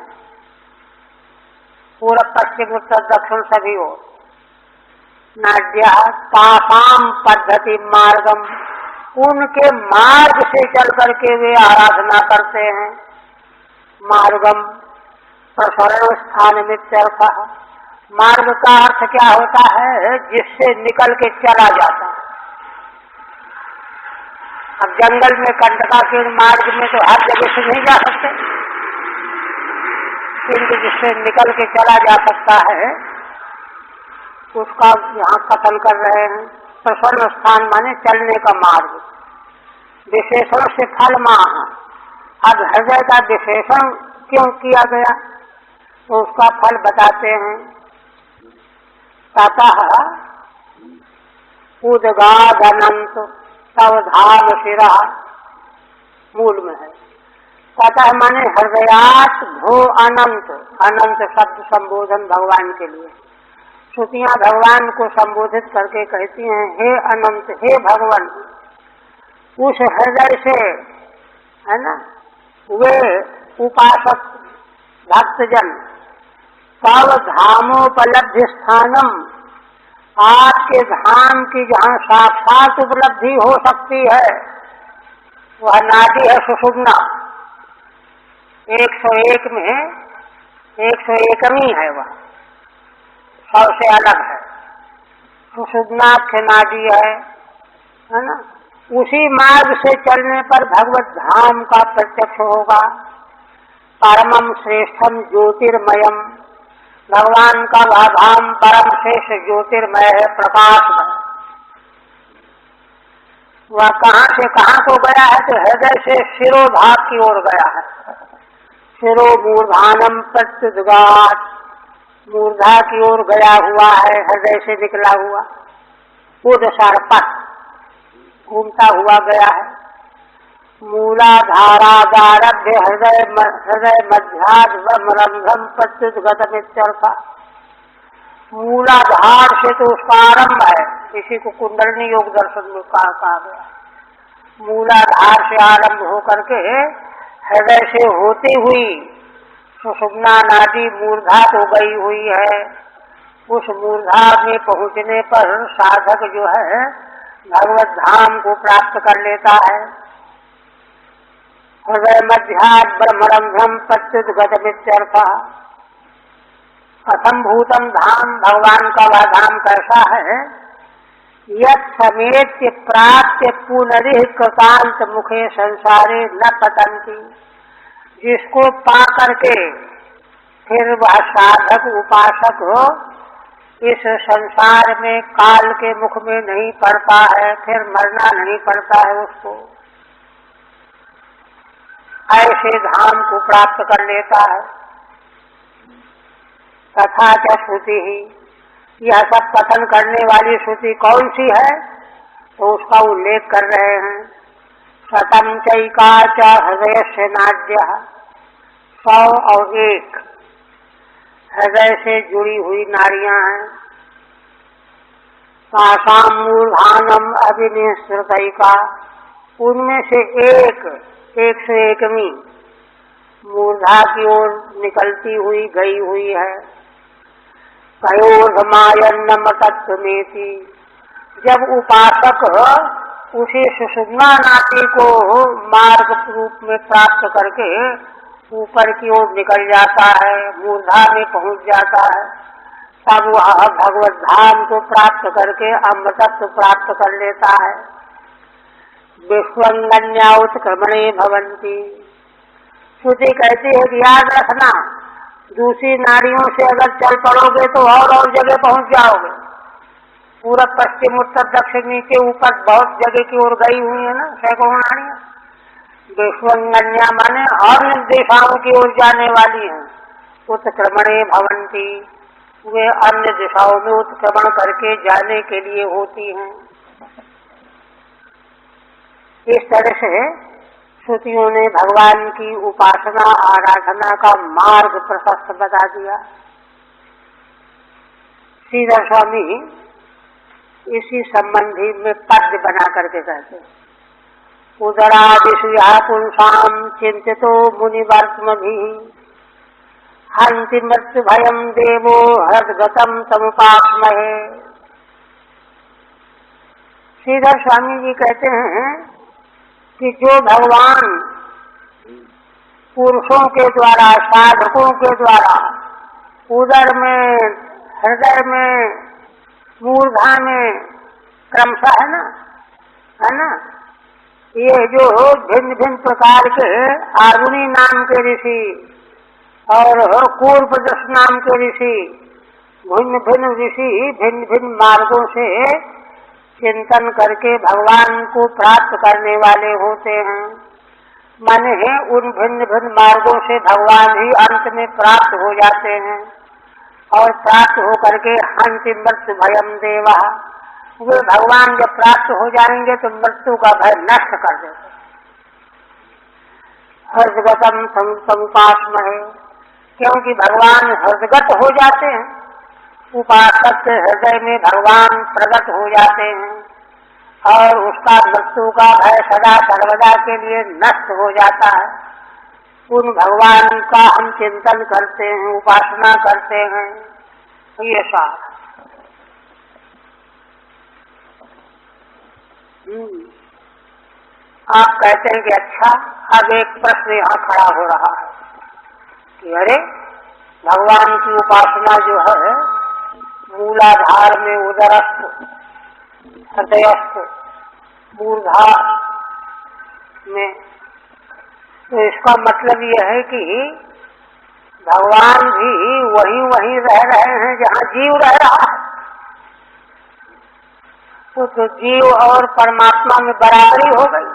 पूर्व पश्चिम उत्तर दक्षिण सभी ओर। नाड्यः तासाम पद्धति मार्गम, उनके मार्ग से चल करके वे आराधना करते हैं। मार्गम प्रसरण स्थान मित्यर्थः, मार्ग का अर्थ क्या होता है? जिससे निकल के चला जाता है। अब जंगल में कंटकाकीर्ण मार्ग में तो हर जगह से नहीं जा सकते, किंतु जिससे निकल के चला जा सकता है उसका यहाँ कथन कर रहे हैं। प्रसन्न स्थान माने चलने का मार्ग, विशेषण से फल माह। अब हृदय का विशेषण क्यों किया गया तो उसका फल बताते हैं। ततः उदगाद अनंत तव धाम शिरा, मूल में है। ततः माने हृदयात भो अनंत, अनंत शब्द संबोधन भगवान के लिए। श्रुतियां भगवान को संबोधित करके कहती हैं, हे अनंत, हे भगवान, उस हृदय से, है ना, वे उपासक भक्तजन तव धामोपलब्धि स्थानम, आपके धाम की जहाँ साक्षात उपलब्धि हो सकती है वह नाड़ी है सुषुम्ना। 101 में 101वीं है, वह सबसे अलग है। सुषुम्नाख्य नाड़ी है ना। उसी मार्ग से चलने पर भगवत धाम का प्रत्यक्ष होगा। परमम श्रेष्ठम ज्योतिर्मयम, भगवान का वह धाम परम श्रेष्ठ ज्योतिर्मय है, प्रकाशमय। वह कहाँ से कहाँ को गया है? तो हृदय से शिरोभाग की ओर गया है। शिरो मूर्धानम प्रत्युद्गात, मूर्धा की ओर गया हुआ है, हृदय से निकला हुआ। उदसर्पत, घूमता हुआ गया है। मूलाधारादारभ्य हृदय मध्याद ब्रह्मरंध्रम प्रत्युद्गतमित्यर्थ। मूलाधार से तो उसका आरंभ है, इसी को कुंडलिनी योग दर्शन में कहा गया। मूलाधार से आरंभ होकर के हृदय से होती हुई सुषुम्ना नाडी मूर्धा को गई हुई है। उस मूर्धा में पहुंचने पर साधक जो है भगवत धाम को प्राप्त कर लेता है। हृदय मध्याद ब्रह्मरंध्रम प्रत्युद्गतमित्यर्थ। कथम भूतम धाम, भगवान का वह धाम कैसा है? यत् समेत्य प्राप्य पुनरिह कृतांत मुखे संसारे न पतंती, जिसको पा करके फिर वह साधक उपासक हो इस संसार में काल के मुख में नहीं पड़ता है, फिर मरना नहीं पड़ता है उसको, ऐसे धाम को प्राप्त कर लेता है। तथा क्या श्रुति ही, यह सब कथन करने वाली श्रुति कौन सी है? तो उसका उल्लेख कर रहे हैं। शतम चैका च हृदय से नाड्य, 101 हृदय से जुड़ी हुई नाड़ियां हैं। तासाम मूर्धानम अभिनिश्रितैका, उनमें से 101वीं मूर्धा की ओर निकलती हुई गई हुई है। कयोर्धमायन्नम तत्वमेति, जब उपासक उसी सुषुम्ना नाडी को मार्ग रूप में प्राप्त करके ऊपर की ओर निकल जाता है, मूर्धा में पहुंच जाता है, तब वह भगवत धाम को प्राप्त करके अमृतत्व प्राप्त कर लेता है। विश्वंगन्या उत्क्रमणे भवन्ति, श्रुति कहती है कि याद रखना, दूसरी नाड़ियों से अगर चल पड़ोगे तो और जगह पहुंच जाओगे। पूरब पश्चिम उत्तर दक्षिण नीचे ऊपर बहुत जगह की ओर गई हुई है ना सैकड़ों नाड़ियां। विश्वंगन्या माने और दिशाओं की ओर जाने वाली हैं। उत्क्रमणे भवन्ति, वे अन्य दिशाओं में उत्क्रमण करके जाने के लिए होती हैं। इस तरह से श्रुतियों ने भगवान की उपासना आराधना का मार्ग प्रशस्त बता दिया। श्रीधर स्वामी इसी संबंधी में पद्य बना करके कहते हैं। उदरादिषु या पुंसाम चिंतितो मुनिवर्त्मभि, हन्ति मृत्यु भयम देवो हृदगतम तमुपास्महे। श्रीधर स्वामी जी कहते हैं कि जो भगवान पुरुषों के द्वारा, साधकों के द्वारा उदर में, हृदय में, मूर्धा में क्रमशः है ना, ये जो भिन्न भिन्न प्रकार के आरुणी नाम के ऋषि और कूर्पदश नाम के ऋषि, भिन्न भिन्न ऋषि भिन्न भिन्न मार्गों से चिंतन करके भगवान को प्राप्त करने वाले होते हैं। माने उन भिन्न भिन्न मार्गों से भगवान ही अंत में प्राप्त हो जाते हैं और प्राप्त होकर के हन्ति मृत्यु भयम देवा, वे भगवान जब प्राप्त हो जाएंगे तो मृत्यु का भय नष्ट कर देते। हृदगतम समुपास्महे, क्योंकि भगवान हृदगत हो जाते हैं, उपासक के हृदय में भगवान प्रकट हो जाते हैं और उसका मृत्यु का भय सदा सर्वदा के लिए नष्ट हो जाता है। उन भगवान का हम चिंतन करते हैं, उपासना करते हैं। ये साथ आप कहते हैं कि अच्छा, अब एक प्रश्न यहाँ खड़ा हो रहा है कि अरे भगवान की उपासना जो है मूलाधार में उदरस्थ, हृदयस्थ, मूर्धा में, तो इसका मतलब यह है कि भगवान भी वहीं रह रहे हैं जहाँ जीव रह रहा है। तो जीव और परमात्मा में बराबरी हो गई।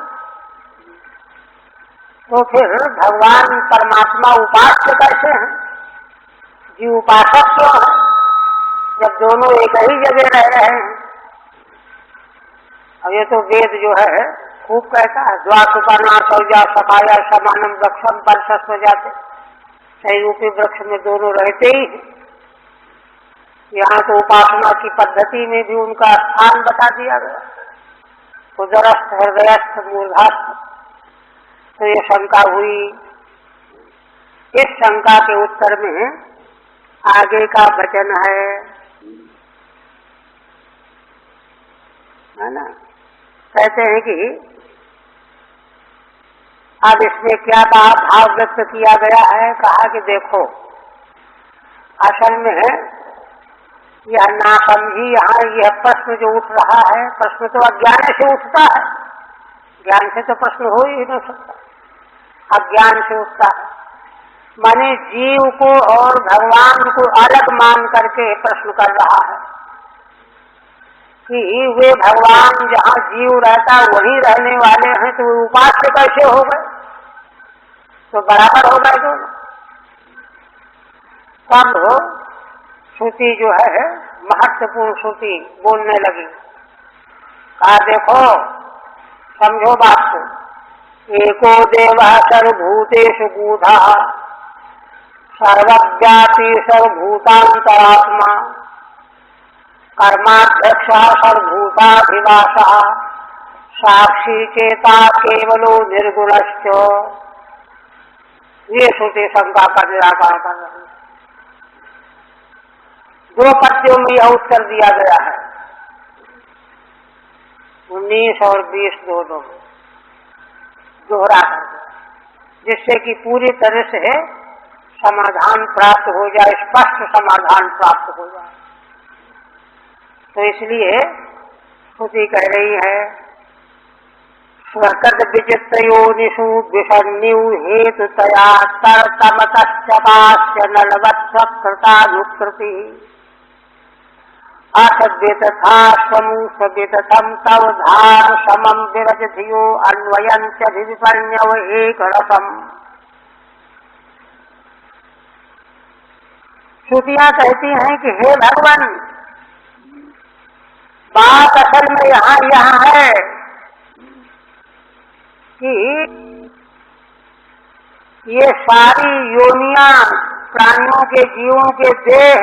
तो फिर भगवान परमात्मा उपास्य कैसे हैं? जीव उपासक क्यों है जब दोनों एक ही जगह रह रहे हैं? और ये तो वेद जो है खूब कहता है, द्वासुपर्णा सौजा सखाया समानम वृक्षम परसस्व जाते, सही रूपी वृक्ष में दोनों रहते ही हैं। यहाँ तो उपासना की पद्धति में भी उनका स्थान बता दिया गया, उदरस्थ हृदयस्थ मूर्धास्थ। तो ये शंका हुई। इस शंका के उत्तर में आगे का वचन है ना, कहते हैं कि अब इसमें क्या भाव व्यक्त किया गया है। कहा कि देखो, असल में यह नासमझी, यहाँ यह प्रश्न जो उठ रहा है, प्रश्न तो अज्ञान से उठता है, ज्ञान से तो प्रश्न हो ही नहीं सकता, अज्ञान से उठता है। माने जीव को और भगवान को अलग मान करके प्रश्न कर रहा है कि वे भगवान जहाँ जीव रहता वहीं रहने वाले हैं, तो वे उपास्य कैसे हो गए? तो बराबर हो गए दोनों। तब श्रुति जो है महत्वपूर्ण श्रुति बोलने लगी। कहा देखो, समझो बात को। एको देवः सर्वभूतेषु गूढ़ः सर्वव्यापी सर्वभूतांतरात्मा कर्माध्यक्षः सर्वभूताधिवासः साक्षी चेता केवलो निर्गुणश्च। ये श्रुति शंका का निराकरण कर रही है। दो पद्यों में यह उत्तर दिया गया है, 19 और 20 दोनों में दोहरा कर, जिससे कि पूरी तरह से समाधान प्राप्त हो जाए, स्पष्ट समाधान प्राप्त हो जाए। तो इसलिए श्रुति कह रही है, स्वकद विचित्रयोनिषु विषण्यु हेतुतया तर्तमतश्चपास्य नलवत्सकृतानुकृति अथव्यतथा समूसव्यतथम तव धार समम विरज धियो अन्वयंच विपर्ण्यव एक रसम। श्रुतियां कहती हैं कि हे भगवान, बात असल में यहाँ है कि ये सारी योनियां प्राणियों के, जीवों के देह,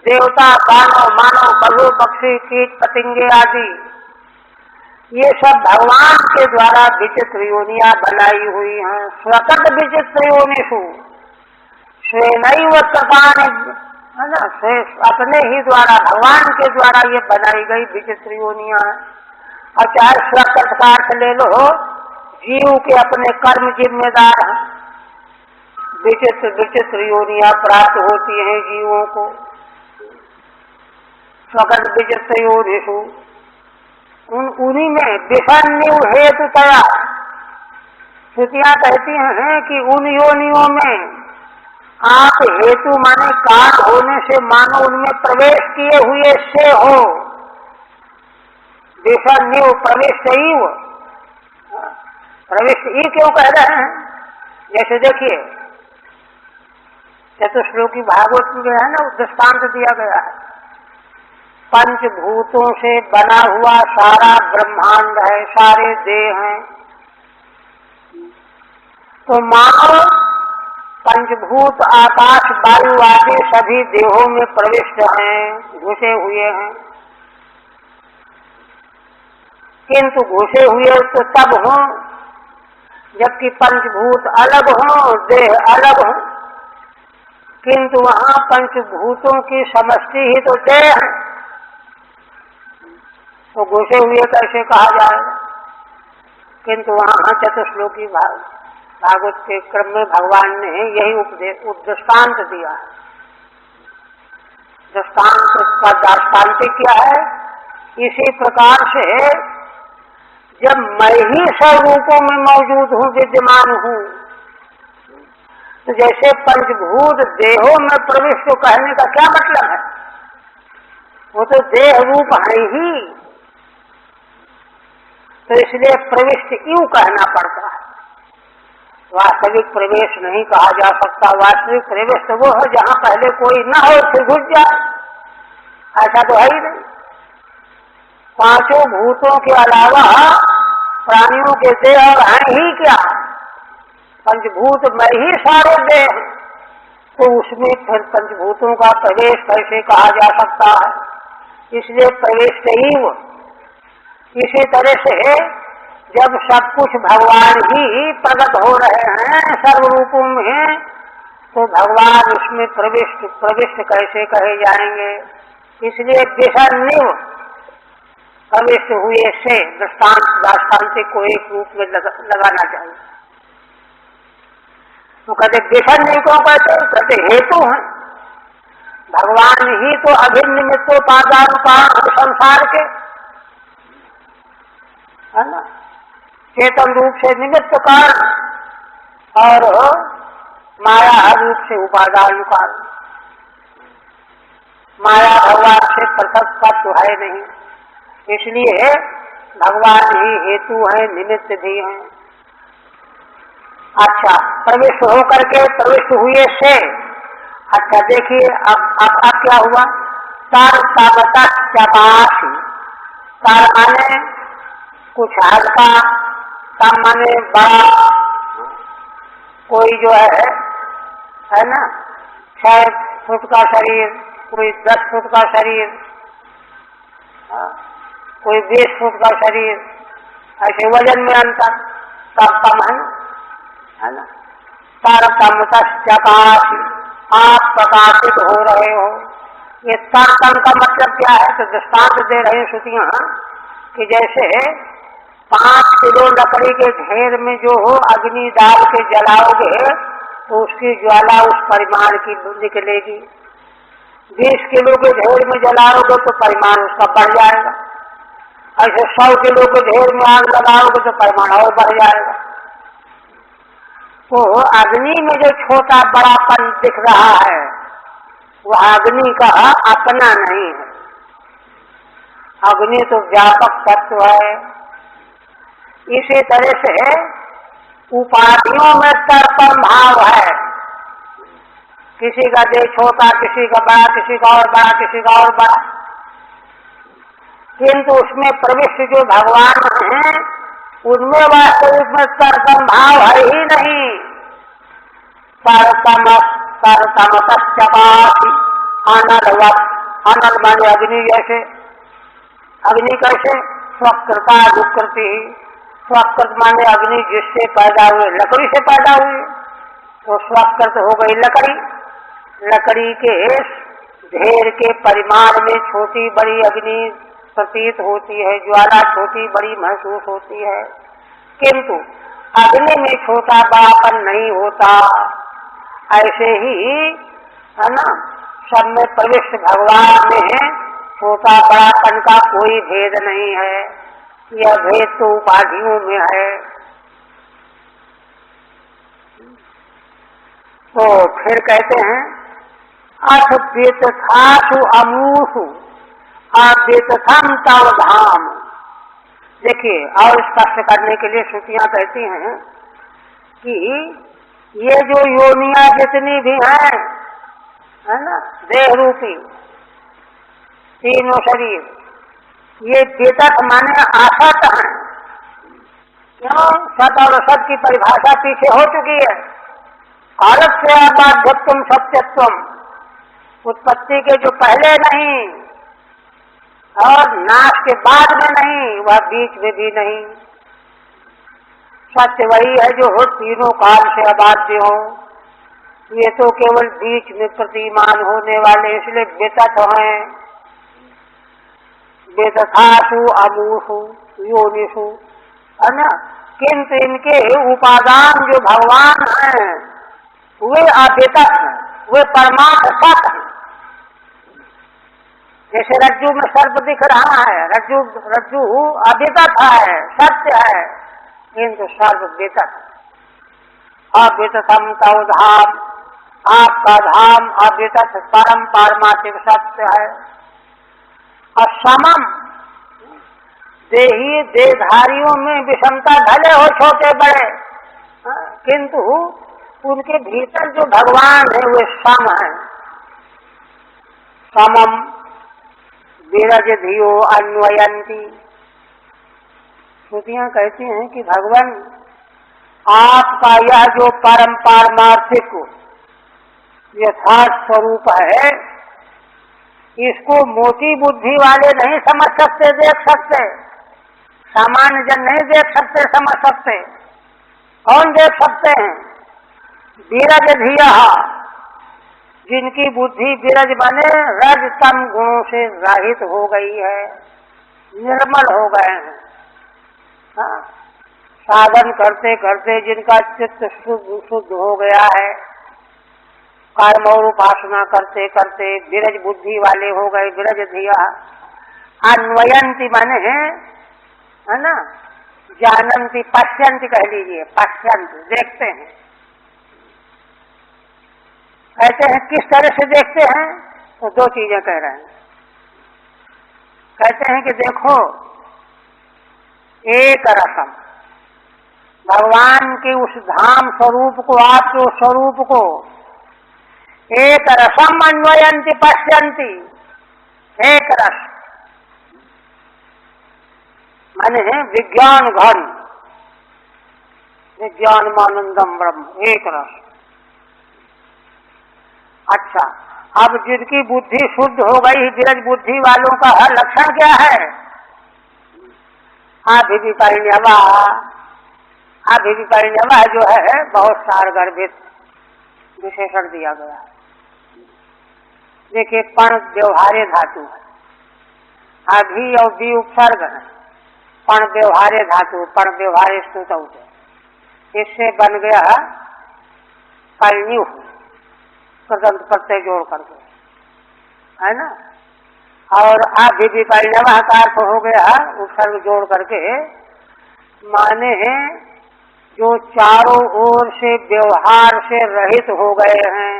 देवता, दानव, मानव, पशु पक्षी, कीट पतंगे आदि, ये सब भगवान के द्वारा विचित्र योनियां बनाई हुई हैं। स्वकत विचित्र योनिषु स्वेनैव कृतानि, है ना, अपने ही द्वारा, भगवान के द्वारा ये बनाई गई विचित्र योनियां हैं। और चाहे स्वकत का अर्थ ले लो, जीव के अपने कर्म जिम्मेदार हैं। विचित्र विचित्र योनियां प्राप्त होती हैं जीवों को। स्वकत विचित्र योनिषु, उन्हीं में विषण्यु हेतुतया, श्रुतियां कहती हैं कि उन योनियों में आप हेतु माने कारण होने से मानो उनमें प्रवेश किए हुए से हो। विषण्यु प्रविष्ट ईव, प्रविष्ट ई क्यों कह रहे हैं? जैसे देखिए चतुश्लोकी भागवत में है ना, दृष्टांत दिया गया है, पंचभूतों से बना हुआ सारा ब्रह्मांड है, सारे देह हैं। तो मानो पंचभूत आकाश वायु आदि सभी देहों में प्रविष्ट हैं, घुसे हुए हैं। किंतु घुसे हुए तो तब हों जबकि पंचभूत अलग हों, देह अलग हों। किंतु वहाँ पंचभूतों की समष्टि ही तो देह है, तो घुसे हुए कैसे कहा जाएगा? किंतु वहाँ चतुश्लोकी भागवत के क्रम में भगवान ने यही दृष्टांत दिया है। दृष्टांत का दृष्टांत क्या है? इसी प्रकार से जब मैं ही स्वरूपों में मौजूद हूँ, विद्यमान हूँ, तो जैसे पंचभूत देहों में प्रविष्ट कहने का क्या मतलब है? वो तो देह रूप है ही, तो इसलिए प्रविष्ट यूं कहना पड़ता है। वास्तविक प्रवेश नहीं कहा जा सकता। वास्तविक प्रवेश तो वो है जहाँ पहले कोई न हो फिर घुस जाए, ऐसा तो है ही नहीं। पांचों भूतों के अलावा प्राणियों के देह और हैं ही क्या, पंचभूत में ही सारे देह हैं, तो उसमें फिर पंचभूतों का प्रवेश कैसे कहा जा सकता है? इसलिए प्रवेश ही वो। इसी तरह से जब सब कुछ भगवान ही प्रकट हो रहे हैं सर्वरूपों में, तो भगवान उसमें प्रविष्ट कैसे कहे जाएंगे? इसलिए विषन्निव प्रविष्ट हुए से दृष्टांतिक को एक रूप में लगाना चाहिए। तो कहते विषन्निव क्यों कहते हेतु हैं। भगवान ही तो अभिन्न निमित्तोपादान कारण संसार के, है ना, चेतन रूप से निमित्त कारण और माया रूप से उपादान कारण। माया भगवान से पृथक तत्व है नहीं, इसलिए भगवान ही हेतु है, निमित्त भी हैं। अच्छा, प्रविष्ट होकर के प्रविष्ट हुए से, अच्छा देखिए अब क्या हुआ? तार चपासी, तार माने कुछ हल्का, कम माने बड़ा, कोई जो है ना 6 फुट का शरीर, कोई 10 फुट का शरीर, कोई 20 फुट का शरीर, ऐसे वजन में अंतर, सब कम है ना। तारतम चकाशी, आप प्रकाशित हो रहे हो। ये तारतम का मतलब क्या है? तो दृष्टांत दे रहे हैं श्रुतियां कि जैसे 5 किलो लकड़ी के ढेर में जो हो अग्नि डाल के जलाओगे तो उसकी ज्वाला उस परिमाण की निकलेगी। 20 किलो के ढेर में जलाओगे तो परिमाण उसका बढ़ जाएगा। ऐसे 100 किलो के ढेर में आग लगाओगे तो परिमाण और बढ़ जाएगा। तो अग्नि में जो छोटा बड़ापन दिख रहा है वह अग्नि का अपना नहीं है। अग्नि तो व्यापक तत्व है। इसी तरह से उपाधियों में तर्पण भाव है। किसी का देह छोटा, किसी का बड़ा, किसी का और बड़ा, किसी का और बड़ा, किंतु उसमें प्रविष्ट जो भगवान हैं उनमें वास्तविक में तर्पण भाव है ही नहीं। चपासी अनलवत, अनल माने अग्नि जैसे। अग्नि कैसे? स्वकृता दुकृति, स्वकृत माने अग्नि जिससे पैदा हुए, लकड़ी से पैदा हुई, तो स्वकृत हो गई लकड़ी। लकड़ी के ढेर के परिमाण में छोटी बड़ी अग्नि प्रतीत होती है, ज्वाला छोटी बड़ी महसूस होती है, किंतु अग्नि में छोटा बड़ापन नहीं होता। ऐसे ही है ना, सब में प्रविष्ट भगवान में छोटा बड़ापन का कोई भेद नहीं है। यह भेद तो उपाधियों में है। तो फिर कहते हैं अथ व्यथासु अमूसु अव्यथम तव धाम। देखिए, और स्पष्ट करने के लिए श्रुतियां कहती हैं कि ये जो योनियां जितनी भी हैं, है ना, देह रूपी तीनों शरीर, ये वितत माने आसत हैं। क्यों? सत और असत की परिभाषा पीछे हो चुकी है। कालक से अबाध्यत्वम सत्यत्वम, उत्पत्ति के जो पहले नहीं और नाश के बाद में नहीं, वह बीच में भी नहीं। सत्य वही है जो हो तीनों काल से अबाध्य हो। ये तो केवल बीच में प्रतिमान होने वाले, इसलिए वितत हैं। वितथासु अमूसु योनिषु, है ना, किंतु इनके उपादान जो भगवान हैं वे अवितत हैं, वे परमार्थ सत हैं। जैसे रज्जु में सर्प दिख रहा है, रज्जु अवितत है, सत्य है, किंतु सर्प वितत है। अविततम तव धाम, आपका धाम अवितत परम पारमार्थिक सत्य है। और समम देही देहधारियों में विषमता भले हो छोटे बड़े, किंतु उनके भीतर जो भगवान है वे सम है। समम विरज धियो अन्वयंती। श्रुतियां कहती हैं कि भगवान आपका यह जो परम पारमार्थिक यथार्थ स्वरूप है, इसको मोटी बुद्धि वाले नहीं समझ सकते, देख सकते, सामान्य जन नहीं देख सकते, समझ सकते। कौन देख सकते हैं? विरज धिया, जिनकी बुद्धि विरज बने रज तम गुणों से रहित हो गई है, निर्मल हो गए हैं। हाँ, साधन करते करते जिनका चित्त शुद्ध हो गया है, कर्म और उपासना करते करते विरज बुद्धि वाले हो गए, विरज धिया। अन्वयंती माने है ना, जानंती, पश्यंती कह लीजिए, पश्यंती देखते हैं। कहते हैं किस तरह से देखते हैं? तो दो चीजें कह रहे हैं। कहते हैं कि देखो, एक रसम, भगवान के उस धाम स्वरूप को, आपके उस स्वरूप को एक रसम अन्वयंती पश्यंती, एक रस माने विज्ञान घन, विज्ञानमानंदम ब्रह्म, एक रस। अच्छा, अब जिनकी बुद्धि शुद्ध हो गई, विरज बुद्धि वालों का लक्षण क्या है? अभिविपरिण्यवा, अभिविपरिण्यवा जो है बहुत सारगर्भित विशेषण दिया गया है। देखिए, पण व्यवहार्य धातु है, अभी और दी उपसर्ग है, पण व्यवहार्य धातु, पण व्यवहार्य स्तुतौ, इससे बन गया परिण्यु, कृदंत प्रत्यय जोड़ करके, है ना। और अभिविपरिण्यवा का अर्थ हो गया उपसर्ग जोड़ करके, माने जो चारों ओर से व्यवहार से रहित हो गए हैं।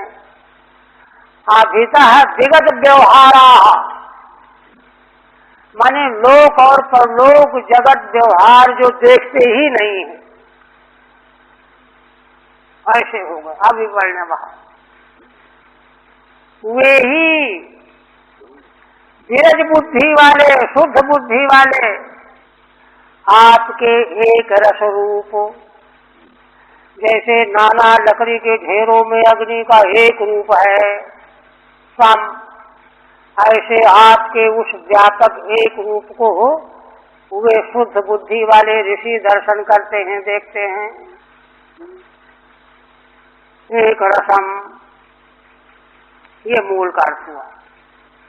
अभिता विगत व्यवहारा, माने लोक और परलोक जगत व्यवहार जो देखते ही नहीं है, ऐसे होगा अभिवर्ण्यवा। वे ही विरज बुद्धि वाले, शुद्ध बुद्धि वाले, आपके एक रस रूप, जैसे नाना लकड़ी के ढेरों में अग्नि का एक रूप है सम, ऐसे आपके उस व्यापक एक रूप को वे शुद्ध बुद्धि वाले ऋषि दर्शन करते हैं, देखते हैं। एक रसम, ये मूल का अर्थ हुआ।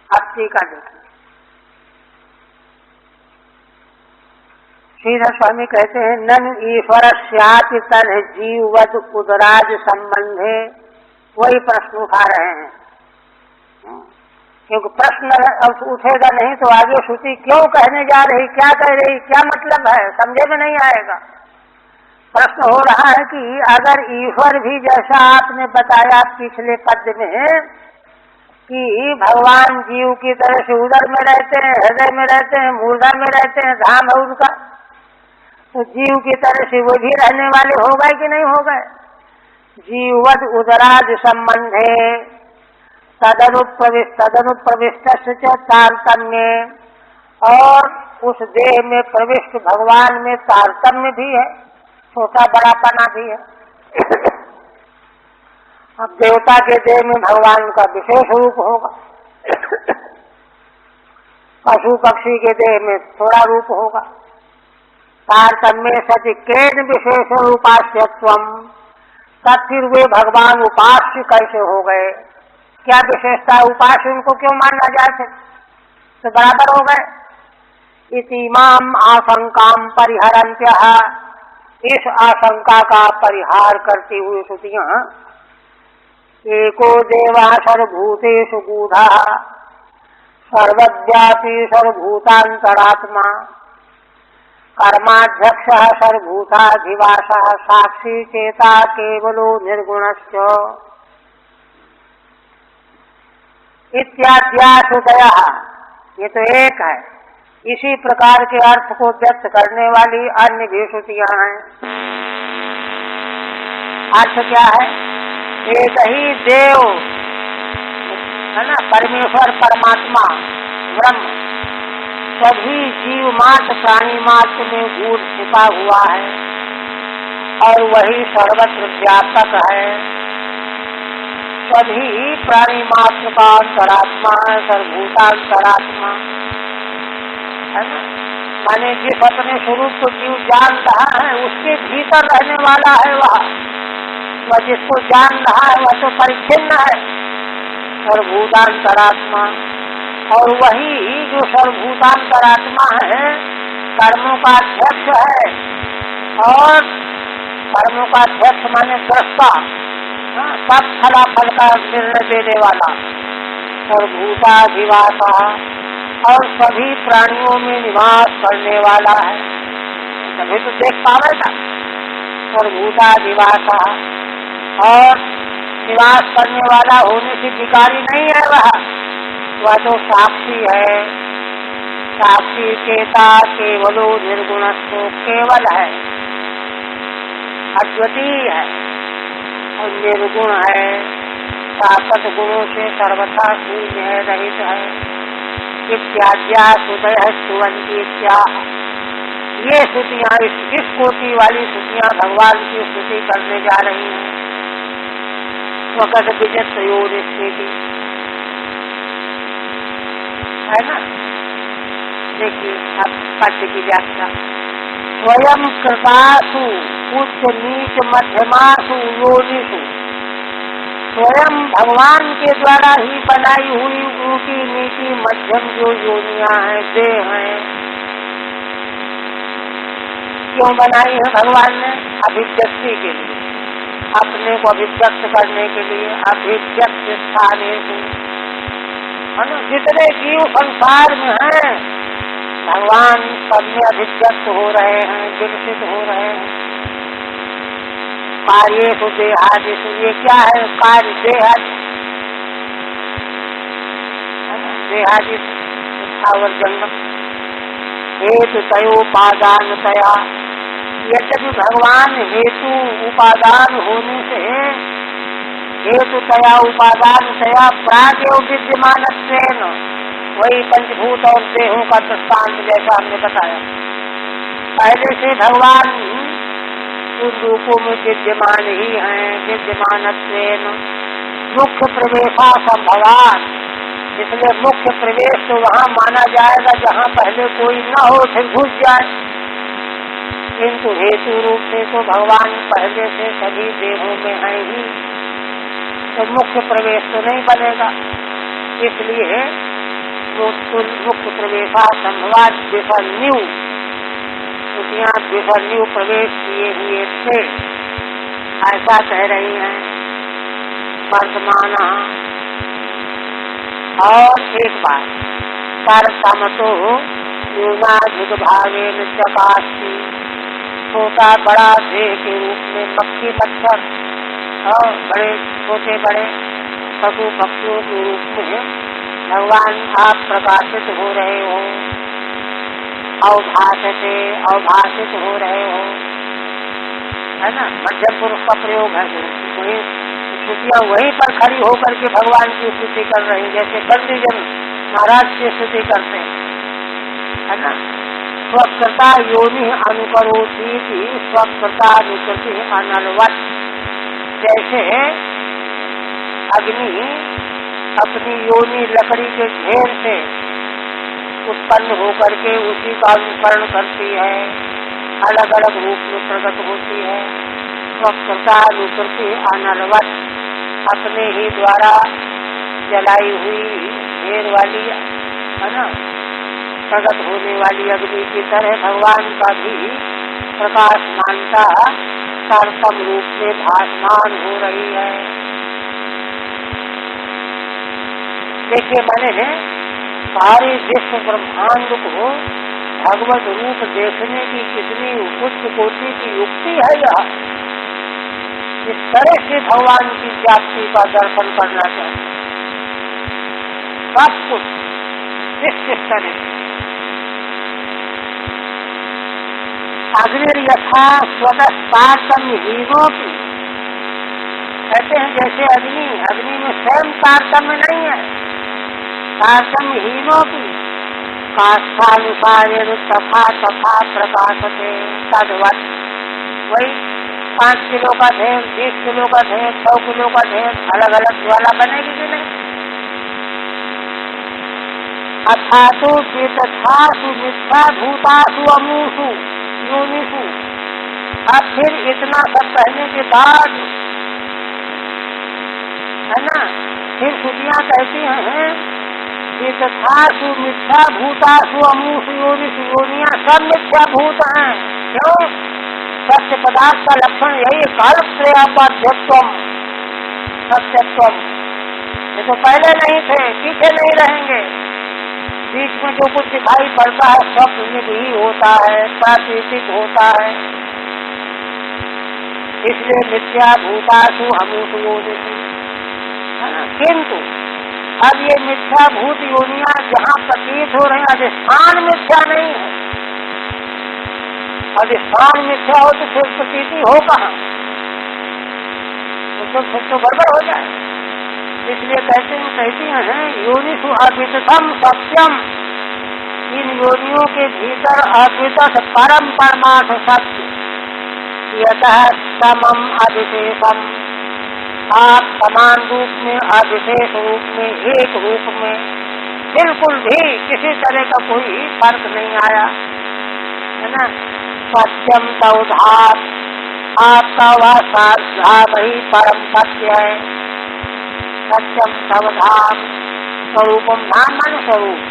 अब टीका देखिए, श्रीधर स्वामी कहते हैं, नन ईश्वर स्याति तन जीववद उदराज संबंधे, वही प्रश्न उठा रहे हैं। क्योंकि प्रश्न अब उठेगा नहीं तो आगे श्रुति क्यों कहने जा रही, क्या कह रही, क्या मतलब है, समझे में नहीं आएगा। प्रश्न हो रहा है कि अगर ईश्वर भी, जैसा आपने बताया पिछले पद में कि भगवान जीव की तरह से उदर में रहते हैं, हृदय में रहते हैं, मूर्धा में रहते हैं, धाम है उनका, तो जीव की तरह से वो भी रहने वाले हो गए कि नहीं हो गए? जीववद उदराज संबंधे तदनुप्रविष्ट तारतम्य, और उस देह में प्रविष्ट भगवान में तारतम्य भी है, छोटा बड़ापना भी है। अब देवता के देह में भगवान का विशेष रूप होगा, पशु पक्षी के देह में थोड़ा रूप होगा। तारतम्य सच केन विशेष रूपास्यत्वम, तब फिर वे भगवान उपास्य कैसे हो गए? क्या विशेषता, उपास्य उनको क्यों मानना जाए? तो बराबर हो गए। इतिमाम आशंकाम परिहरन्त्यः, इस आशंका का परिहार करती हुई श्रुतियां, एको देवा सर्वभूतेषु गूढ़ः सर्वव्यापी सर्वभूतांतरात्मा कर्माध्यक्षः सर्वभूताधिवासः साक्षी चेता केवलो निर्गुणश्च इत्याद्याश्रुतयः, ये तो एक है। इसी प्रकार के अर्थ को व्यक्त करने वाली अन्य भी श्रुतियां हैं। अर्थ क्या है? एक ही देव है ना, परमेश्वर परमात्मा ब्रह्म सभी जीव मात्र प्राणी मात्र में गूढ़ छिपा हुआ है और वही सर्वत्र व्यापक है। सभी प्राणी मात्र का अंतरात्मा है, सर्वभूतांतरात्मा है ना। माने जिस अपने स्वरूप को जीव जान रहा है उसके भीतर रहने वाला है वह जिसको जान रहा है वह तो परिच्छिन्न है, सर्वभूतांतरात्मा। और वही जो सर्वभूतांतरात्मा है कर्मों का अध्यक्ष है, और कर्मों का अध्यक्ष माने दृष्टा, सब फलाफल का निर्णय देने वाला, सर्वभूताधिवासा और सभी प्राणियों में निवास करने वाला है। तभी तो देख पावेगा। सर्वभूताधिवासा और निवास करने वाला होने से विकारी नहीं है वह तो साक्षी है। साक्षी चेता केवलो निर्गुणस्थ केवल है, अद्वितीय है और निर्गुण है, सात गुणों से सर्वथा शून्य है, रहित है। इत्याद्या सुदय सुवंती क्या ये स्तुतियां इस कोटि वाली स्तुतियां भगवान की स्तुति करने जा रही हैं। स्वगत विजय प्रयोग स्थिति है ना। देखिए अब पद्य की व्याख्या। स्वयं कृतासु उच्च नीच मध्यमासु योनिषु, स्वयं भगवान के द्वारा ही बनाई हुई ऊंची नीची मध्यम जो योनियां हैं देह हैं, क्यों बनाई है भगवान ने? अभिव्यक्ति के लिए, अपने को अभिव्यक्त करने के लिए। अभिव्यक्त स्थाने है ना, जितने जीव संसार में हैं भगवान सब में अभिव्यक्त हो रहे हैं, विकसित हो रहे हैं। कार्य तो देहादि, ये क्या है कार्य? देहादि स्थावर जंगम हेतु तयोपादान तया। यद्यपि भगवान हेतु उपादान होने से हेतु तया उपादान तया प्रागेव विद्यमानत्वेन, वही पंचभूत और देहों का दृष्टांत जैसा हमने बताया। पहले से भगवान उन रूपों में विद्यमान ही हैं। विद्यमानत्वेन मुख्य प्रवेशा संभवात, इसलिए मुख्य प्रवेश तो वहाँ माना जाएगा जहाँ पहले कोई न हो फिर घुस जाए। किंतु हेतु रूप से तो भगवान पहले से सभी देहों में है ही, तो मुख्य प्रवेश तो नहीं बनेगा। इसलिए मुख्य प्रवेशा संभवात विफलन्यू, विफलन्यू प्रवेश किए हुए थे, ऐसा कह रही हैं वर्तमान। और एक बात, कर्तमतो न्यूनाधिक भावेन चकास्ति, छोटा बड़ा देह के रूप में मक्खी मच्छर और बड़े छोटे बड़े पशु पक्षियों के रूप में भगवान आप प्रकाशित हो रहे हो, अवभाषित हो रहे हो, है ना। मध्यम पुरुष का प्रयोग है, वही स्तुतियां वहीं पर खड़ी होकर के भगवान की स्तुति कर रही हैं, जैसे बंदीजन महाराज की स्तुति करते हैं, है ना। स्वकृता योनि अनुकरोति स्वकृता अनुकृति अनलवत, जैसे अग्नि अपनी योनि लकड़ी के घेर से उत्पन्न होकर के उसी का अनुकरण करती है, अलग अलग रूप में प्रकट होती है। स्वकृता अनुकृति अनलवत, अपने ही द्वारा जलाई हुई घेर वाली, है ना, प्रकट होने वाली अग्नि की तरह भगवान का भी प्रकाशमानता सार्थम रूप में भासमान हो रही है। देखिए मैंने सारे विश्व ब्रह्मांड को भगवत रूप देखने की कितनी उच्च कोटि की युक्ति है यह। इस तरह से भगवान की व्याप्ति का दर्शन करना चाहिए। सब कुछ इस तरह अग्नि यथा स्वतः तारतम्यहीनों की, कहते हैं जैसे अग्नि में स्वयं तारतम्य नहीं है, तारतम्यहीनों की काष्ठानुसार तथा तथा प्रकाशते तद्वत्, वही 5 किलो का ढेर, 20 किलो का ढेर, 100 किलो का ढेर, अलग अलग ज्वाला बनेगी कि नहीं। अथातो चेतथासु मिथ्या भूतासु अमूसु योनिषु, अब फिर इतना सब कहने के बाद है ना, फिर श्रुतियाँ कहती हैं चेतथासु मिथ्या भूतासु अमूसु योनिषु, योनियाँ सब मिथ्या भूत हैं। क्यों? सत्य पदार्थ का लक्षण यही कल्प से अबाध्यत्वम सत्यत्वम, ये तो पहले नहीं थे, पीछे नहीं रहेंगे। बीच में जो कुछ दिखाई पड़ता है सब ही होता है, प्राकृतिक होता है, इसलिए मिथ्या भूतासु अमूसु योनिषु, है ना। किंतु अब ये मिथ्या भूत योनियां जहाँ प्रतीत हो रहे हैं, अधिष्ठान मिथ्या नहीं है। अधिष्ठान मिथ्या हो तो फिर प्रतीति हो कहाँ, तो फिर तो गड़बड़ हो जाए। इसलिए कहती हैं योनिषु अद्वितम सत्यम, इन योनियों के भीतर अद्वित परम परमार्थ सत्य, यतः समम अविशेषम, आप समान रूप में, अविशेष रूप में, एक रूप में, बिल्कुल भी किसी तरह का कोई फर्क नहीं आया, है ना। सत्यम तौधात, आपका वह साधात ही परम सत्य है। सत्यम तवधाम, स्वरूपम धाम मन स्वरूप,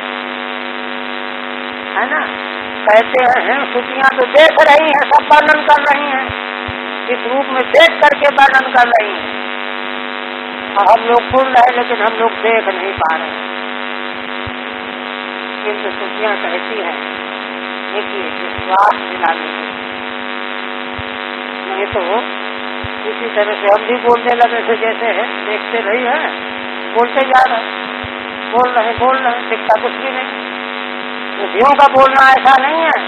है ना। कहते हैं श्रुतियाँ तो देख रही हैं, सब वर्णन कर रही हैं, इस रूप में देख करके वर्णन कर रही हैं, और हम लोग सुन रहे लेकिन हम लोग देख नहीं पा रहे। किंतु श्रुतियाँ कहती हैं देखिए विश्वास दिलाने के, नहीं तो इसी तरह से हम भी बोलने लगे थे, जैसे है देखते रही है, बोलते जा रहे, बोल रहे, दिखता कुछ भी नहीं। बुद्धियों का बोलना ऐसा नहीं है,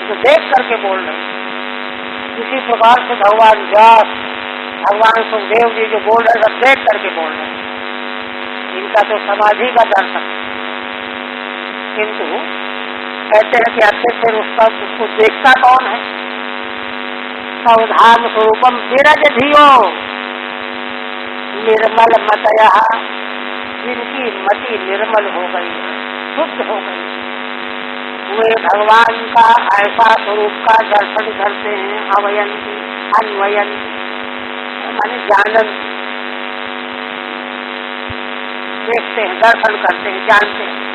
तो देख करके बोल रहे। इसी प्रकार से भगवान व्यास, भगवान सुखदेव जी जो बोल रहे सब देख करके बोल रहे, इनका तो समाधि का दर्शन। किंतु कहते हैं कि अच्छे से उसको देखता कौन है। सौधाम स्वरूपम विरज धियो निर्मल मतया, जिनकी मति निर्मल हो गई, शुद्ध हो गई, वे भगवान का ऐसा स्वरूप का दर्शन करते हैं। अवयंती, अन्वयंती माने जानन, देखते हैं, दर्शन करते हैं, जानते हैं।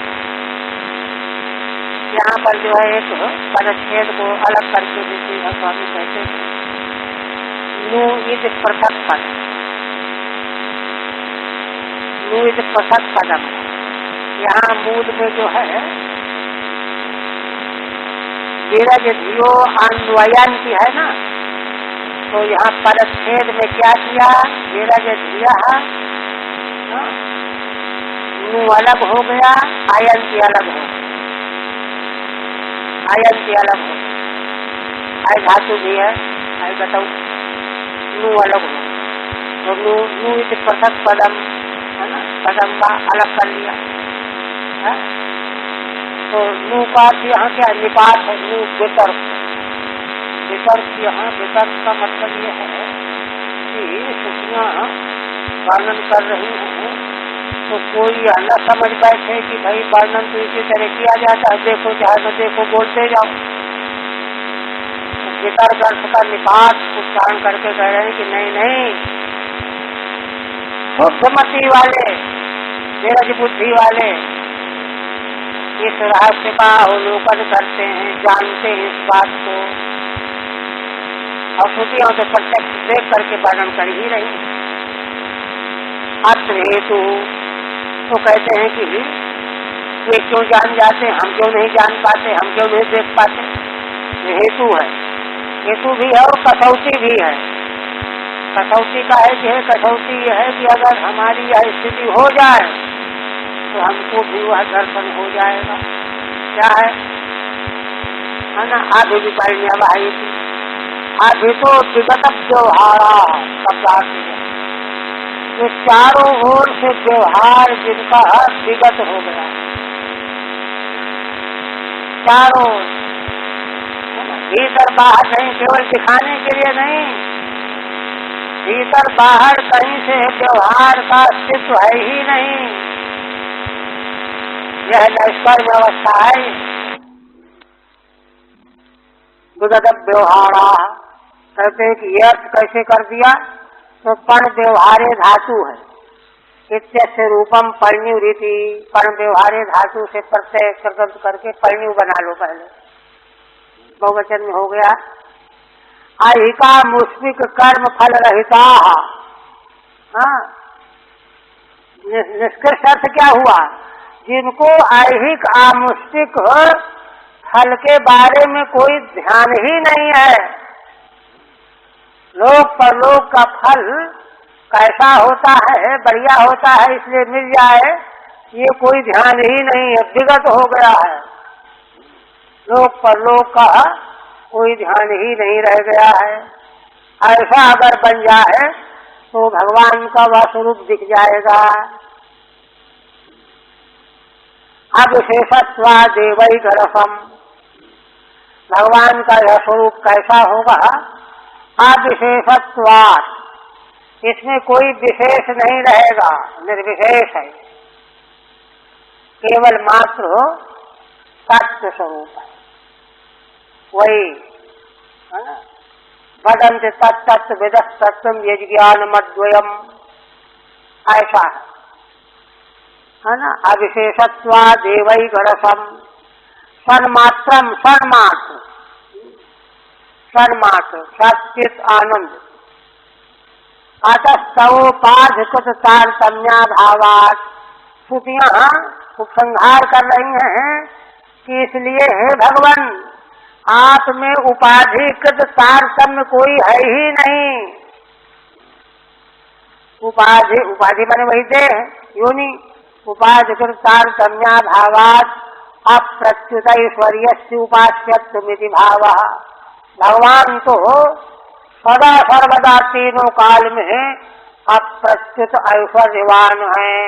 यहाँ पर जो है एक परिच्छेद को अलग करके देते हैं, स्वामी कहते हैं नु इद पृथक पद, नु इद पृथक पदम। यहाँ मूल में जो है विरज धियो अन्वयन की है ना, तो यहाँ परिच्छेद में क्या किया, विरज धिया नु अलग हो गया, आयन की अलग हो, आयन की अलग हो, आय धातु भी है, आय बताऊ, नु अलग हो, तो नु इस पृथक पदम, है ना, पदम का अलग कर लिया है। तो नु का यहाँ क्या निपात है, नु वितर्क, वितर्क यहाँ वितर्क का मतलब ये है कि श्रुतियाँ वर्णन कर रही हैं, तो कोई यह न समझ बैठे कि भाई वर्णन तो इसी तरह किया जाता है, देखो चाहे न देखो बोलते जाओ। वितर्क अर्थ का निपात उच्चारण करके कह रहे हैं कि नहीं, शुद्ध मति वाले, विरज बुद्धि वाले इस रहस्य का अवलोकन करते हैं, जानते हैं इस बात को, और श्रुतियों से प्रत्यक्ष देख करके वर्णन कर ही रही। अत्र हेतु, तो कहते हैं कि वे क्यों जान जाते, हम क्यों नहीं जान पाते, हम क्यों नहीं देख पाते। ये हेतु है, हेतु भी है और कसौटी भी है। कसौटी का है कि कसौटी यह है कि अगर हमारी यह स्थिति हो जाए तो हमको भी वह दर्शन हो जाएगा। क्या है है ना, अभिविपर्ण्यवाहिनी, अभितो विगत व्यवहारा शब्दार्थ है। जो चारों ओर से व्यवहार जिनका विगत हो गया, चारों भीतर बाहर नहीं, केवल दिखाने के लिए नहीं, भीतर बाहर कहीं से व्यवहार का अस्तित्व है ही नहीं, यह नैष्कर्म अवस्था है। विगत व्यवहारा कहते हैं कि यह अर्थ कैसे कर दिया, तो पण व्यवहारे धातु है, इत्यस्य रूपम परिण्यु रीति, पण व्यवहारे धातु से प्रत्यय कृत करके परिण्यु बना लो, पहले बहुवचन में हो गया। आहिका मुष्मिक कर्म फल रहिता, हाँ, निष्कर्ष अर्थ क्या हुआ, जिनको ऐहिक आमुष्टिक फल के बारे में कोई ध्यान ही नहीं है, लोक परलोक का फल कैसा होता है, बढ़िया होता है इसलिए मिल जाए, ये कोई ध्यान ही नहीं है, विगत हो गया है, लोक परलोक का कोई ध्यान ही नहीं रह गया है। ऐसा अगर बन जाए तो भगवान का वह स्वरूप दिख जाएगा। अविशेषत्वा देवैकरसम, भगवान का यह स्वरूप कैसा होगा, अविशेषत्वात्, इसमें कोई विशेष नहीं रहेगा, निर्विशेष है, केवल मात्र सत्य स्वरूप है, वही है ना। वदन्ति तत्तत्व विदः तत्त्वं यज्ञानमद्वयम्, ऐसा है ना। अविशेषत्वा देवैकरसम सन्मात्रम, सन्मात्र, सन्मात्र सच्चित आनंद, अतस्तवोपाधिकृत तारतम्याभावात्, श्रुतियां उपसंहार कर रही हैं कि इसलिए हे भगवान, आप में उपाधिकृत तारतम्य कोई है ही नहीं। उपाधि, उपाधि माने वही देह योनि, उपाधिकृत तारतम्याभावात् अप्रत्युत ऐश्वर्यस्य उपास्यत्वमिति भावः, भगवान तो सदा सर्वदा तीनों काल में अप्रत्युत ऐश्वर्यवान हैं,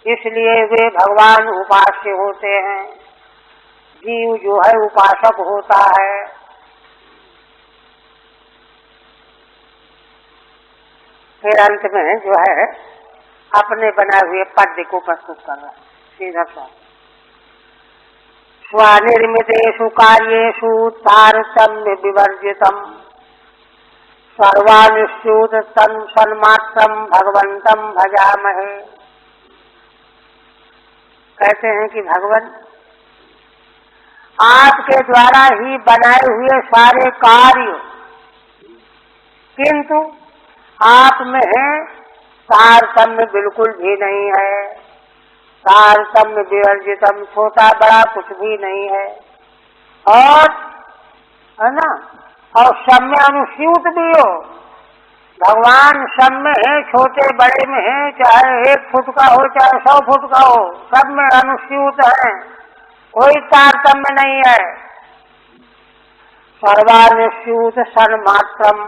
इसलिए वे भगवान उपास्य होते हैं, जीव जो है उपासक होता है। फिर अंत में जो है अपने बनाए हुए पद्य को प्रस्तुत कर रहा है सीधा सा। स्वनिर्मितेषु कार्येषु तारतम्य विवर्जितम् सर्वानुस्यूत सन्मात्रम भगवंतम भजामहे, कहते हैं कि भगवान आपके द्वारा ही बनाए हुए सारे कार्य, किंतु आप में तारतम्य बिल्कुल भी नहीं है, तारतम्य विवर्जितम, छोटा बड़ा कुछ भी नहीं है, और है ना, और सम्य अनुस्यूत भी हो, भगवान सब में है, छोटे बड़े में है, चाहे 1 फुट का हो चाहे 100 फुट का हो, सब में अनुस्यूत है, कोई तारतम्य नहीं है। सर्वानुस्यूत सन्मात्रम,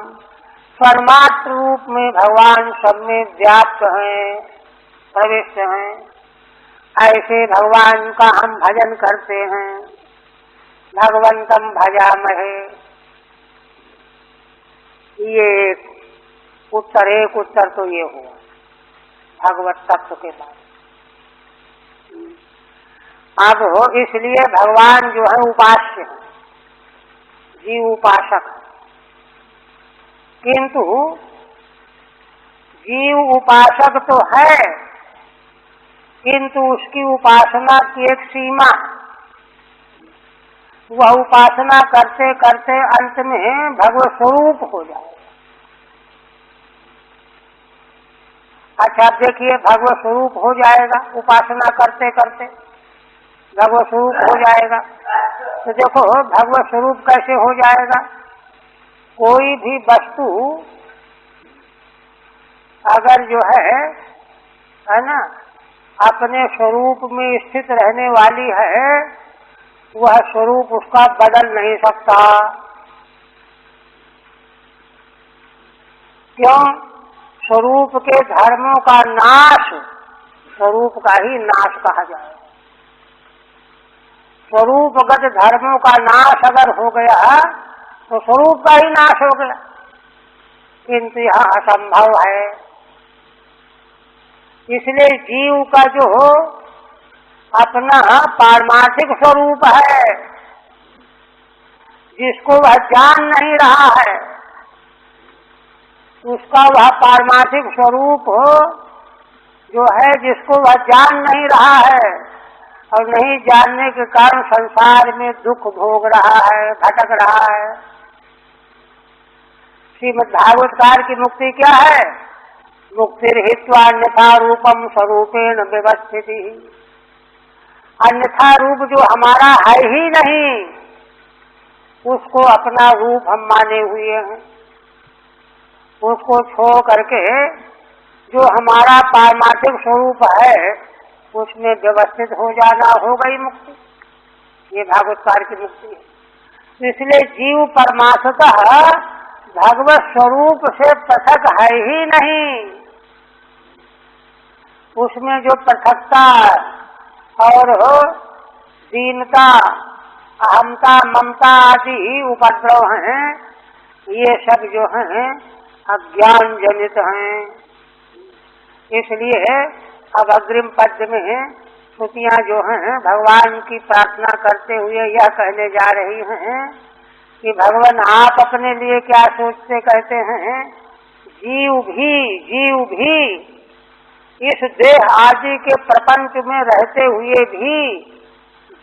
सन्मात्र रूप में भगवान सब में व्याप्त हैं, प्रविष्ट हैं, ऐसे भगवान का हम भजन करते हैं, भगवंतम भजामहे। ये उत्तर, एक उत्तर तो ये हुआ भगवत तत्व के बाद। अब हो, इसलिए भगवान जो है उपास्य है, जीव उपासक, किंतु जीव उपासक तो है, किंतु उसकी उपासना की एक सीमा, वह उपासना करते करते अंत में भगवत स्वरूप हो जाए। अच्छा देखिए, भगवत स्वरूप हो जाएगा, उपासना करते करते भगवत स्वरूप हो जाएगा। तो देखो भगवत स्वरूप कैसे हो जाएगा, कोई भी वस्तु अगर जो है ना, अपने स्वरूप में स्थित रहने वाली है, वह स्वरूप उसका बदल नहीं सकता। क्यों? स्वरूप के धर्मों का नाश स्वरूप का ही नाश कहा जाए। स्वरूपगत धर्मों का नाश अगर हो गया तो स्वरूप का ही नाश हो गया, किंतु यह असंभव है। इसलिए जीव का जो अपना पारमार्थिक स्वरूप है, जिसको वह जान नहीं रहा है, उसका वह पारमार्थिक स्वरूप जो है, जिसको वह जान नहीं रहा है और नहीं जानने के कारण संसार में दुख भोग रहा है, भटक रहा है। श्रीमद्भागवतकार की मुक्ति क्या है? मुक्तिर्हित्वा अन्यथा रूपम स्वरूपेण व्यवस्थिति। अन्यथा रूप जो हमारा है ही नहीं, उसको अपना रूप हम माने हुए हैं। उसको छोड़ करके जो हमारा पारमार्थिक स्वरूप है, उसमें व्यवस्थित हो जाना, हो गई मुक्ति। ये भागवतकार की मुक्ति है। इसलिए जीव परमार्थतः भगवत स्वरूप से पृथक है ही नहीं। उसमें जो पृथकता और दीनता, अहमता, ममता आदि उपद्रव हैं, ये सब जो हैं अज्ञान जनित हैं। इसलिए अब अग्रिम पद में श्रुतियां जो हैं भगवान की प्रार्थना करते हुए यह कहने जा रही हैं कि भगवान आप अपने लिए क्या सोचते कहते हैं, जीव भी इस देह आदि के प्रपंच में रहते हुए भी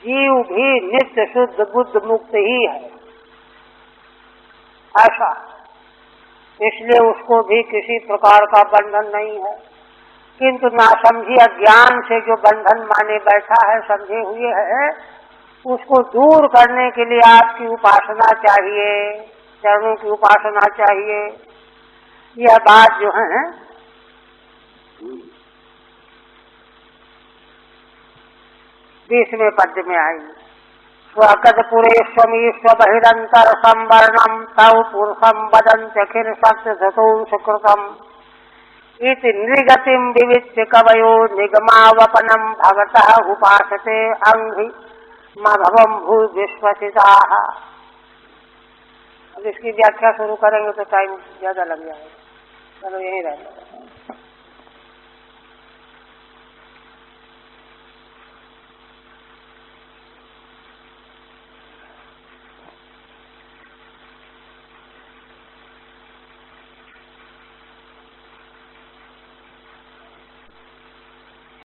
जीव भी नित्य शुद्ध बुद्ध मुक्त ही है, ऐसा। इसलिए उसको भी किसी प्रकार का बंधन नहीं है, किंतु नासमझी अज्ञान से जो बंधन माने बैठा है, समझे हुए है, उसको दूर करने के लिए आपकी उपासना चाहिए, चरणों की उपासना चाहिए। यह बात जो है 20वें पद में आई। स्वकदपुरेश्वमीश्व बहिरंतर संवर्णम तव पुरुषम वदन्त्यखिल सत्य धतोंसकृतम इति नृगतिम विविच्य कवयो निगमावपनम भवतः उपासते अंघि मभवम भू विश्वसिताः। अब इसकी व्याख्या शुरू करेंगे तो टाइम ज्यादा लग जाएगा, चलो यही रहेगा।